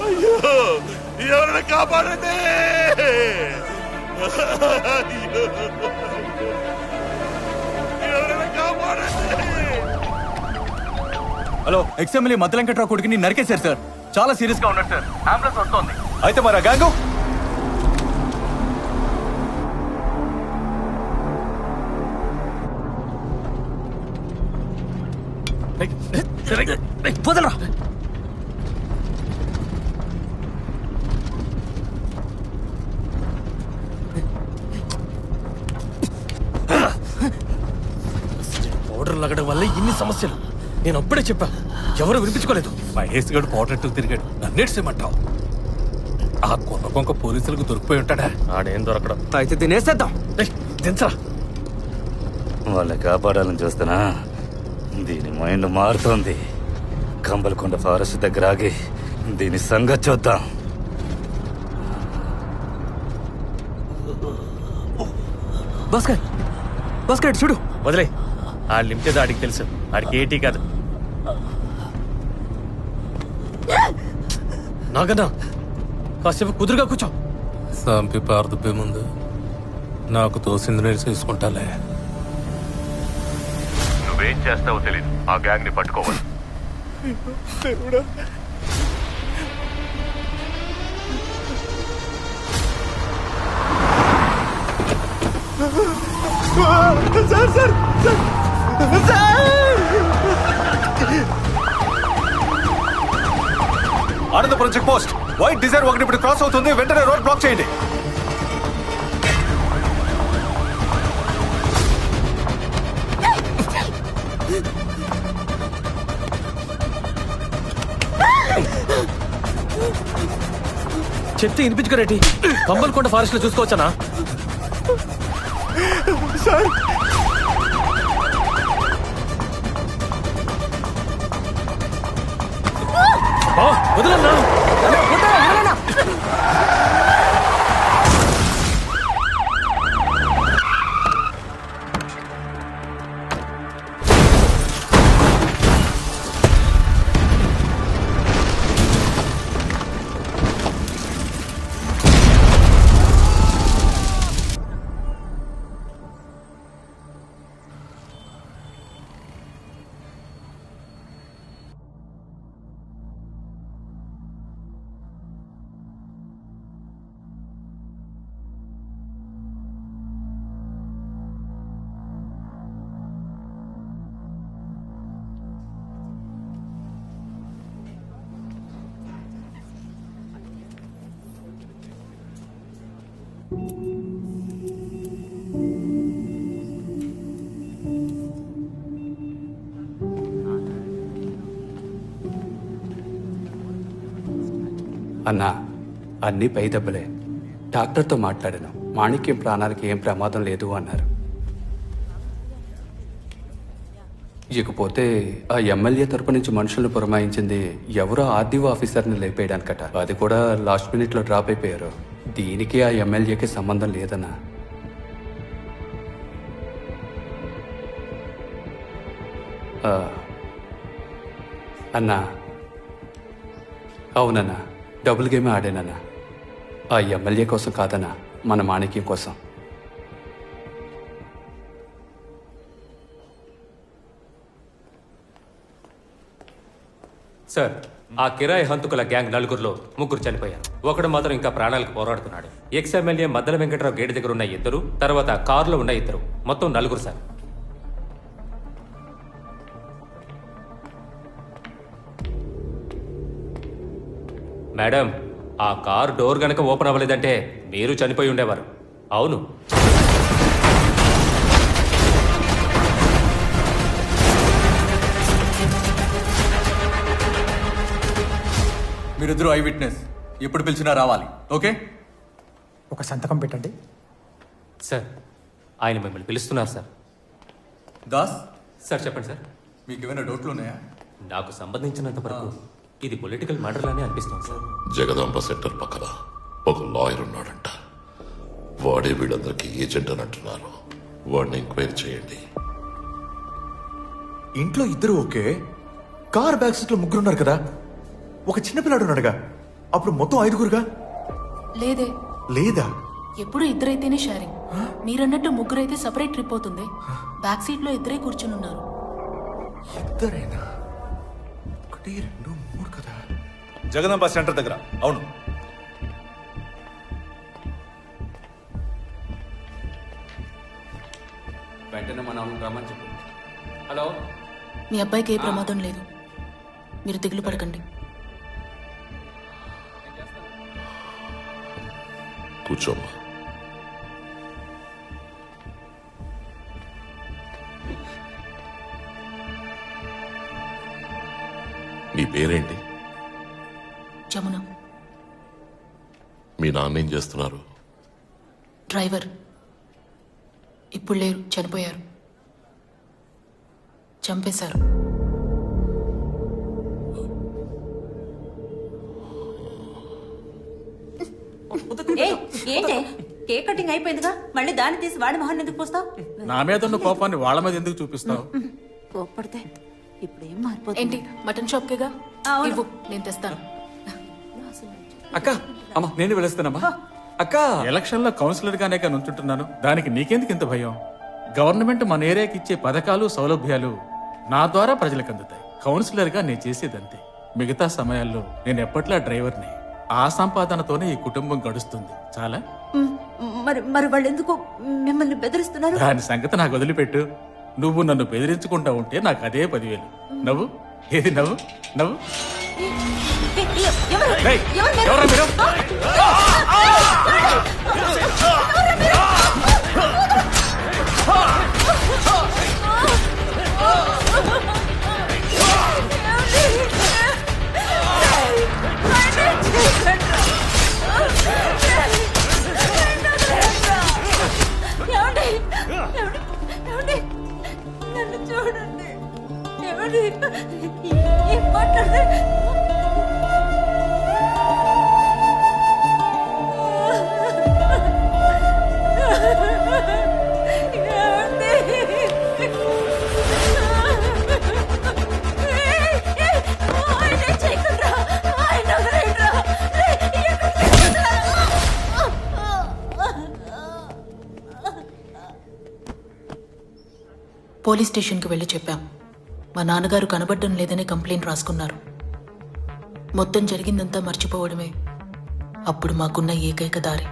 అయ్యో ఎవరిని కాపాడండి ఎవరిని కాపాడండి హలో ఎక్స్ఎమ్మెల్యే మధ్య వెంకట్రావు కొడుకుని నరికేశారు సార్. చాలా సీరియస్ గా ఉన్నాడు సార్. అంబులెన్స్ వస్తోంది. అయితే మరి ఆ గ్యాంగు వదలరా. పౌడర్ లగడం వల్ల ఇన్ని సమస్యలు. నేను అప్పుడే చెప్పా, ఎవరు వినిపించుకోలేదు. మహేష్ గడు పోటట్టు తిరిగాడు, నన్నేడ్సేమంటావు? ఆ కొన్న కొంక పోలీసులకు దొరికిపోయి ఉంటాడా? ఆడేం దొరకడం. అయితే తినేసేద్దాం. దించరా. వాళ్ళని కాపాడాలని చూస్తున్నా దీని మైండ్ మారుతోంది. కంబలకొండ ఫారెస్ట్ దగ్గర ఆగి దీని సంగతి చూద్దాం. భాస్కర్ భాస్కర్ చూడు. వదిలే, ఆ లిమిటెడ్ ఆడికి తెలుసు. ఆడికి ఏటీ కాదు. నాగన్నా కాసేపు కుదురుగా కూర్చో. సంపి పారదుబ్బే ముందు నాకు తోసింది నేను చేసుకుంటాలే. నువ్వేం చేస్తావో తెలీదు. ఆ గ్యాంగ్ ని పట్టుకోవాలి. Sir sir Anantapuram check post white Dzire ఒకటి ఇప్పుడు క్రాస్ అవుతుంది. వెంటనే రోడ్ బ్లాక్ చేయండి. చెప్తే వినిపించుకోరేటి? కంబలకొండ ఫారెస్ట్ లో చూసుకోవచ్చానా? సార్ వదలన్నా. అన్నా, అన్నీ పై దెబ్బలే. డాక్టర్తో మాట్లాడాను. మాణిక్యం ప్రాణాలకి ఏం ప్రమాదం లేదు అన్నారు. ఇకపోతే ఆ ఎమ్మెల్యే తరపు నుంచి మనుషులను పురమాయించింది ఎవరో ఆర్డీఓ ఆఫీసర్ని లేపేయడానికట. అది కూడా లాస్ట్ మినిట్లో డ్రాప్ అయిపోయారు. దీనికి ఆ ఎమ్మెల్యేకి సంబంధం లేదన్నా. అన్నా, అవునన్నా, డబుల్ గేమే ఆడానన్నా. ఆ ఎమ్మెల్యే కోసం కాదన్నా, మన మాణిక్యం కోసం. సార్, ఆ కిరాయి హంతకుల గ్యాంగ్ నలుగురిలో ముగ్గురు చనిపోయారు. ఒకడు మాత్రం ఇంకా ప్రాణాలకు పోరాడుతున్నాడు. Ex MLA Maddala Venkatarao gate దగ్గర ఉన్న ఇద్దరు, తర్వాత కారులో ఉన్న ఇద్దరు, మొత్తం నలుగురు సార్. మేడం, ఆ కార్ డోర్ గనక ఓపెన్ అవ్వలేదంటే మీరు చనిపోయి ఉండేవారు. అవును. మీరిద్దరూ ఐ విట్నెస్. ఎప్పుడు పిలిచినా రావాలి. ఓకే? ఒక సంతకం పెట్టండి. సార్, ఆయన మిమ్మల్ని పిలుస్తున్నారు సార్. దాస్ సార్ చెప్పండి సార్. మీకు ఏమైనా డౌట్లు ఉన్నాయా? నాకు సంబంధించినంత వరకు ఇది పొలిటికల్ మ్యాటర్లానే అనిపిస్తుంది సార్. జగదాంబ సెంటర్ పక్కన ఒక లాయర్ ఉన్నాడంట. వాడే వీళ్ళందరికీ ఏజెంట్ అని అంటున్నారు. వాడిని ఎంక్వైరీ చేయండి. ఇంట్లో ఇద్దరు ఓకే, కార్ బ్యాక్ సీట్ లో ముగ్గురున్నారు కదా, ఒక చిన్నపిల్లాడు ఉన్నాడుగా, అప్పుడు మొత్తం 5గురుగా లేదే. లేదా? ఎప్పుడు ఇద్దరైతేనే షేరింగ్. మీరన్నట్టు ముగ్గురైతే సపరేట్ ట్రిప్ అవుతుంది. బ్యాక్ సీట్ లో ఇద్దరే కూర్చుని ఉన్నారు. ఇద్దరేనా? 1, 2, 3 కదా. జగదాంబ సెంటర్ దగ్గర. అవును. వెంటనే మనం రమ్మని చెప్పు. హలో, మీ అబ్బాయికి ఏ ప్రమాదం లేదు, మీరు దిగులు పడకండి. కూర్చోమ్మా. నీ పేరేంటి? జమున. మీ నాన్న ఏం చేస్తున్నారు? డ్రైవర్. ఇప్పుడు లేరు, చనిపోయారు. చంపేశారు. ఏంటే కేక్ కటింగ్ అయిపోయిందిగా, మళ్ళీ దాన్ని తీసి వాడి మొహాన్ని ఎందుకు పోస్తావు? నా మీద ఉన్న కోపాన్ని వాళ్ళ మీద ఎందుకు చూపిస్తావు? కోప్పడితే ఇప్పుడు ఏం మారిపోతుంది? ఏంటి మటన్ షాప్ కేగా? ఇవ్వు, నేను తెస్తాను. అక్క, అమ్మా నేను వెళ్ళొస్తానమ్మా. అక్క, ఎలక్షన్ లో కౌన్సిలర్ గానే నుంచుంటున్నాను, దానికి నీకెందుకు ఇంత భయం? గవర్నమెంట్ మన ఏరియాకి ఇచ్చే పథకాలు సౌలభ్యాలు నా ద్వారా ప్రజలకు అందుతాయి. కౌన్సిలర్ గా నేను చేసేదంతే. మిగతా సమయాల్లో నేను ఎప్పట్లా డ్రైవర్ని. ఆ సంపాదనతోనే ఈ కుటుంబం గడుస్తుంది. చాలా. మరి వాళ్ళు ఎందుకు మిమ్మల్ని బెదిరిస్తున్నారు? దాని సంగతి నాకు వదిలిపెట్టు. నువ్వు నన్ను బెదిరించుకుంటా ఉంటే నాకు అదే 10,000. నవ్వు, ఏది నవ్వు, నవ్వు. రేయ్, ఎవరా మీరు? నన్ను చూడండి, ఏం మాట్లాడే? పోలీస్ స్టేషన్కి వెళ్ళి చెప్పాం. మా నాన్నగారు కనబడడం లేదని కంప్లైంట్ రాసుకున్నారు. మొత్తం జరిగిందంతా మర్చిపోవడమే అప్పుడు మాకున్న ఏకైక దారి.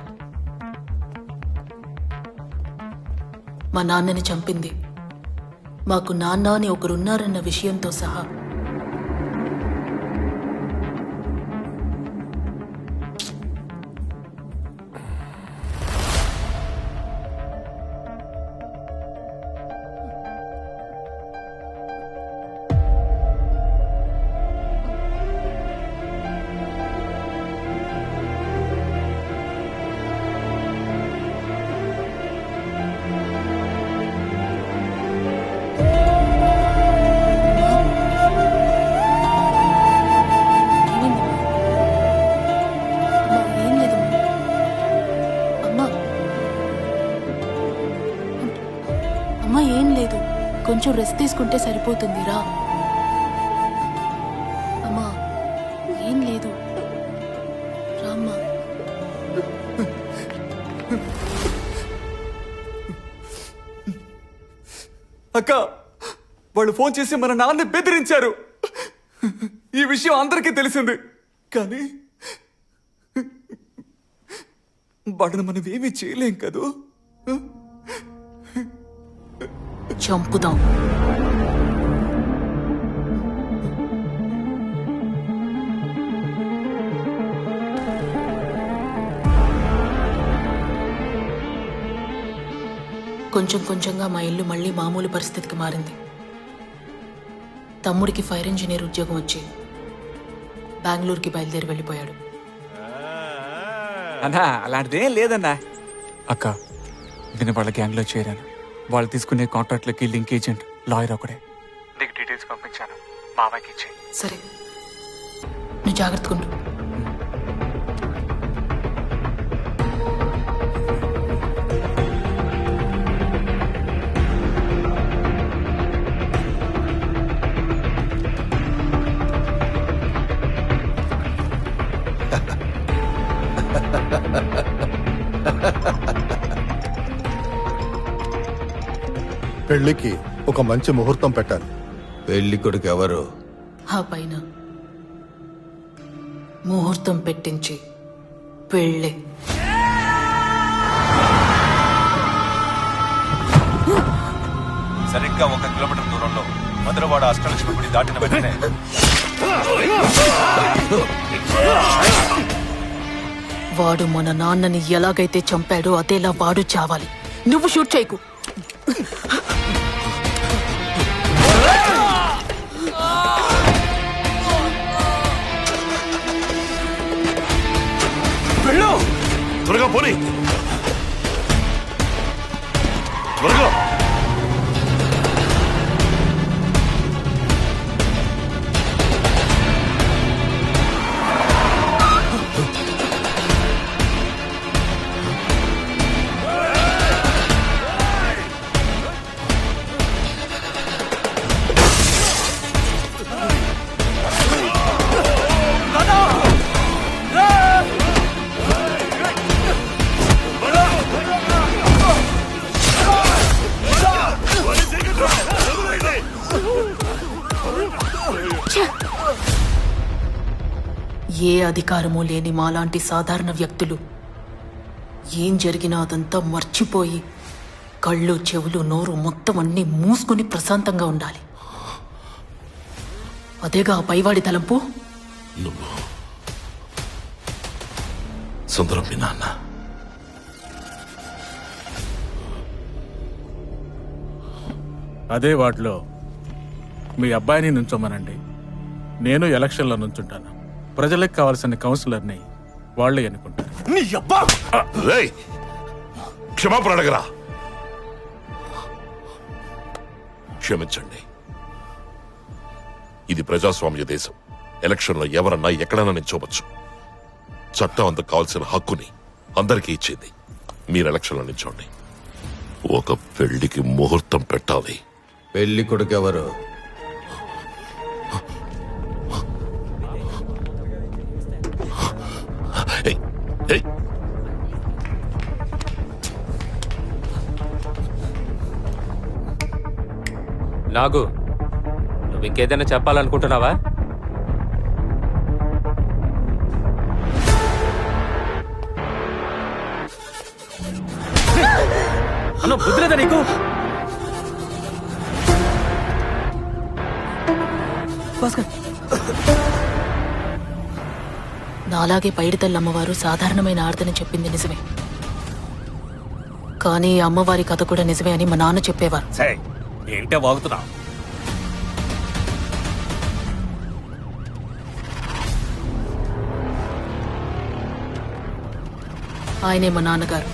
మా నాన్నని చంపింది మాకు నాన్న అని ఒకరున్నారన్న విషయంతో సహా. అమ్మా ఏం లేదు, కొంచెం రెస్ట్ తీసుకుంటే సరిపోతుంది. రా అమ్మా, ఏం లేదు, రామ్మా. అక్క, వాళ్ళు ఫోన్ చేసి మన నాన్న బెదిరించారు. ఈ విషయం అందరికీ తెలిసింది, కానీ వాళ్ళని మనం ఏమీ చేయలేం కదూ. చంపుదాం. కొంచెం కొంచెంగా మా ఇల్లు మళ్ళీ మామూలు పరిస్థితికి మారింది. తమ్ముడికి ఫైర్ ఇంజనీర్ ఉద్యోగం వచ్చి బెంగళూరుకి బయలుదేరి వెళ్ళిపోయాడు. అన్నా అలాంటిదేం లేదన్నా. అక్క, నేను వాళ్ళ గ్యాంగ్లో చేరాను. వాళ్ళు తీసుకునే కాంట్రాక్ట్లకి లింక్ ఏజెంట్ లాయర్ ఒకడే. నీకు డీటెయిల్స్ పంపించాను, మామయ్యకి ఇచ్చేయి. సరే, నువ్వు జాగ్రత్తగా. పెళ్లికి ఒక మంచి ముహూర్తం పెట్టాలి. పెళ్లి కొడుకు ఎవరు? ఆ పైన ముహూర్తం పెట్టించి పెళ్ళే. సరిగ్గా 1 కిలోమీటర్ దూరంలో మధురవాడ అష్టలక్ష్మి గుడి దాటిన వెంటనే వాడు మన నాన్నని ఎలాగైతే చంపాడో అదేలా వాడు చావాలి. నువ్వు షూట్ చేయకు. త్వరగా పోనీ, త్వరగా. ఏ అధికారమూ లేని మాలాంటి సాధారణ వ్యక్తులు ఏం జరిగినా అదంతా మర్చిపోయి కళ్ళు, చెవులు, నోరు మొత్తం అన్నీ మూసుకొని ప్రశాంతంగా ఉండాలి. అదేగా ఆ పైవాడి తలంపు. నువ్వు సుందరం మీ నాన్న. అదే వార్డులో మీ అబ్బాయిని నుంచోమనండి. నేను ఎలక్షన్లో నుంచుంటాను. ప్రజలకు కావాల్సిన కౌన్సిలర్ని వాళ్లే ఎన్నుకుంటారు. క్షమాపణ అడగరా. క్షమించండి, ఇది ప్రజాస్వామ్య దేశం. ఎలక్షన్లో ఎవరన్నా ఎక్కడైనా నిల్చోవచ్చు. చట్టం అంత కావాల్సిన హక్కుని అందరికీ ఇచ్చింది. మీరు ఎలక్షన్లో నిల్చోండి. ఒక పెళ్లికి ముహూర్తం పెట్టాలి. పెళ్లి కొడుకు ఎవరు? నాగు, నువ్వు ఇంకేదైనా చెప్పాలనుకుంటున్నావా? అన్న బుద్ధిలేదా నీకు? నాలాగే పైడితల్లి అమ్మవారు సాధారణమైన ఆర్తని చెప్పింది నిజమే, కానీ అమ్మవారి కథ కూడా నిజమే అని మా నాన్న చెప్పేవారు. ఏంటే వాగుతున్నా? ఆయనే మా నాన్నగారు.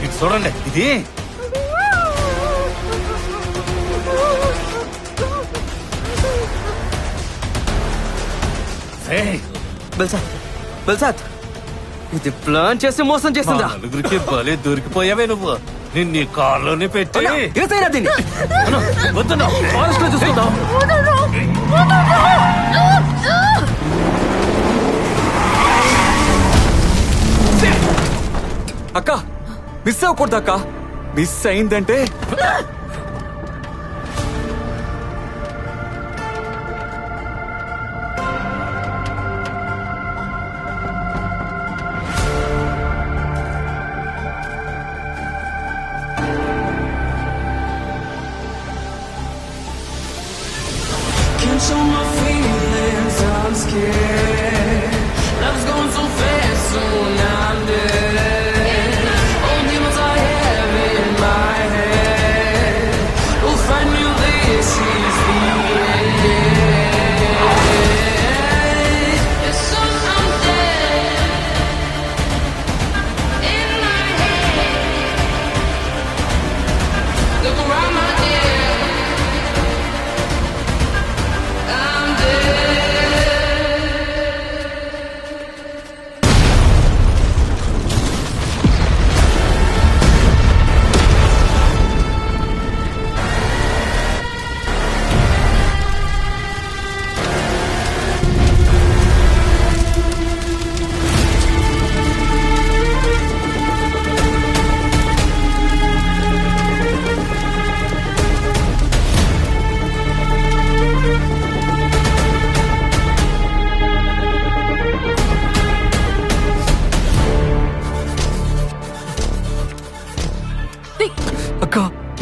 ఇది చూడండి, ఇది ఇది ప్లాన్ చేసి మోసం చేసిందా? నలుగురికి బలి దొరికిపోయావే నువ్వు. నిన్ను కారులోనే పెట్టి అక్క మిస్ అవ్వకూడదు అక్క. మిస్ అయిందంటే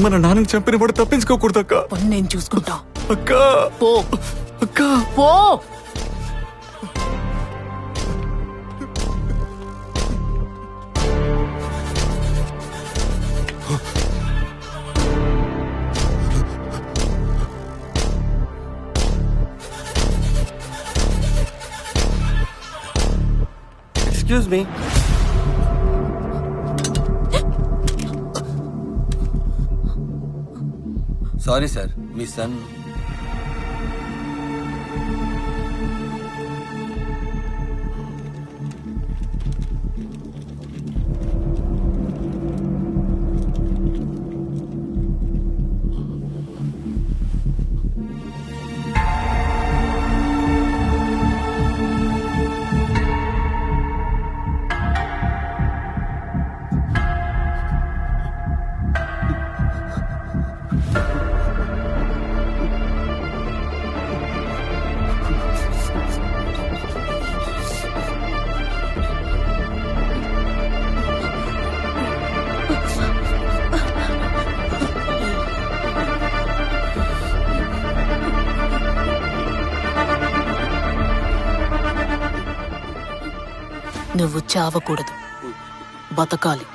మన నాన్నని చంపిన వాడు తప్పించుకోకూడదు అక్క. నేను చూసుకుంటా. అక్క పో అక్క పో. Excuse me. సారీ సార్, మీ సన్ నువ్వు చావకూడదు, బతకాలి.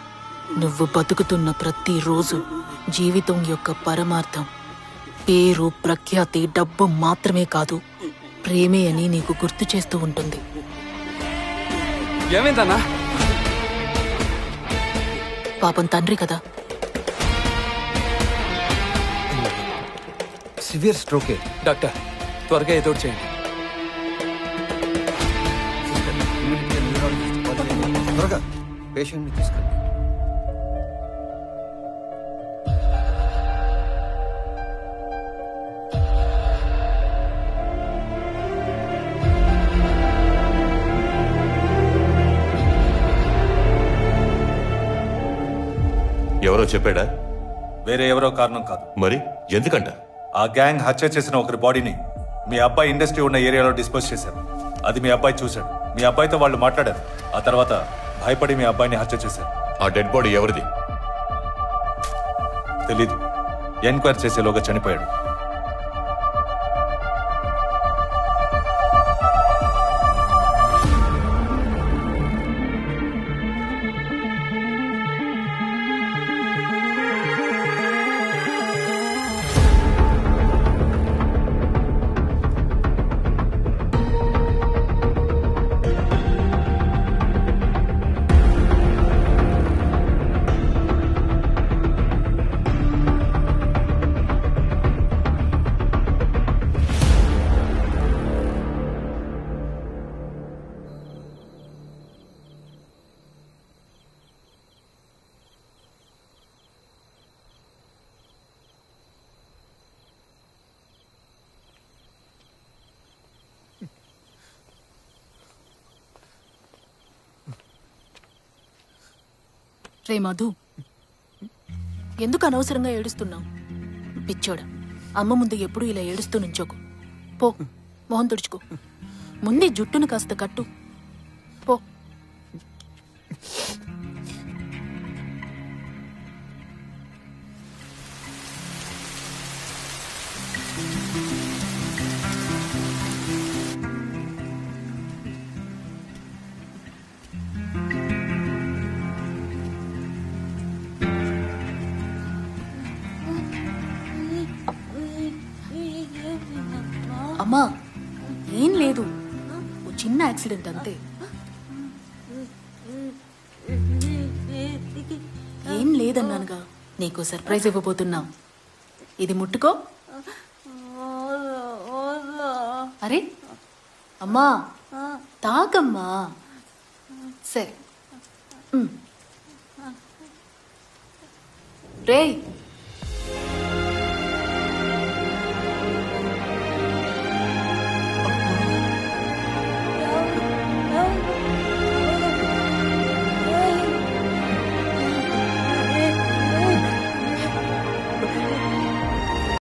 నువ్వు బతుకుతున్న ప్రతిరోజు జీవితం యొక్క పరమార్థం పేరు, ప్రఖ్యాతి, డబ్బు మాత్రమే కాదు, ప్రేమే అని నీకు గుర్తు చేస్తూ ఉంటుంది. ఏమైందన్నా? పాపం తండ్రి కదా. సివియర్ స్ట్రోకే. డాక్టర్ త్వరగా ఏదో ఒకటి చేయండి. త్వరగా పేషెంట్ని తీసుకెళ్ళి. ఎవరో చెప్పాడా? వేరే ఎవరో కారణం కాదు. మరి ఎందుకంట? ఆ గ్యాంగ్ హత్య చేసిన ఒకరి బాడీని మీ అబ్బాయి ఇండస్ట్రీ ఉన్న ఏరియాలో డిస్పోజ్ చేశారు. అది మీ అబ్బాయి చూశాడు. మీ అబ్బాయితో వాళ్ళు మాట్లాడారు. ఆ తర్వాత భయపడి మీ అబ్బాయిని హత్య చేశారు. ఆ డెడ్ బాడీ ఎవరిది? తెలీదు. ఎంక్వైరీ చేసేలోగా చనిపోయాడు. రే మధు, ఎందుకు అనవసరంగా ఏడుస్తున్నావు? పిచ్చోడా, అమ్మ ముందు ఎప్పుడు ఇలా ఏడుస్తూ నుంచోకు. పో, మొహం తుడుచుకో. ముందే జుట్టును కాస్త కట్టు. పో. అమ్మా, ఏం లేదు, ఓ చిన్న యాక్సిడెంట్ అంతే. ఏం లేదన్నానుగా. నీకు సర్ప్రైజ్ ఇవ్వబోతున్నా. ఇది ముట్టుకో. అరే అమ్మా, తాకమ్మా. సరే రేయ్,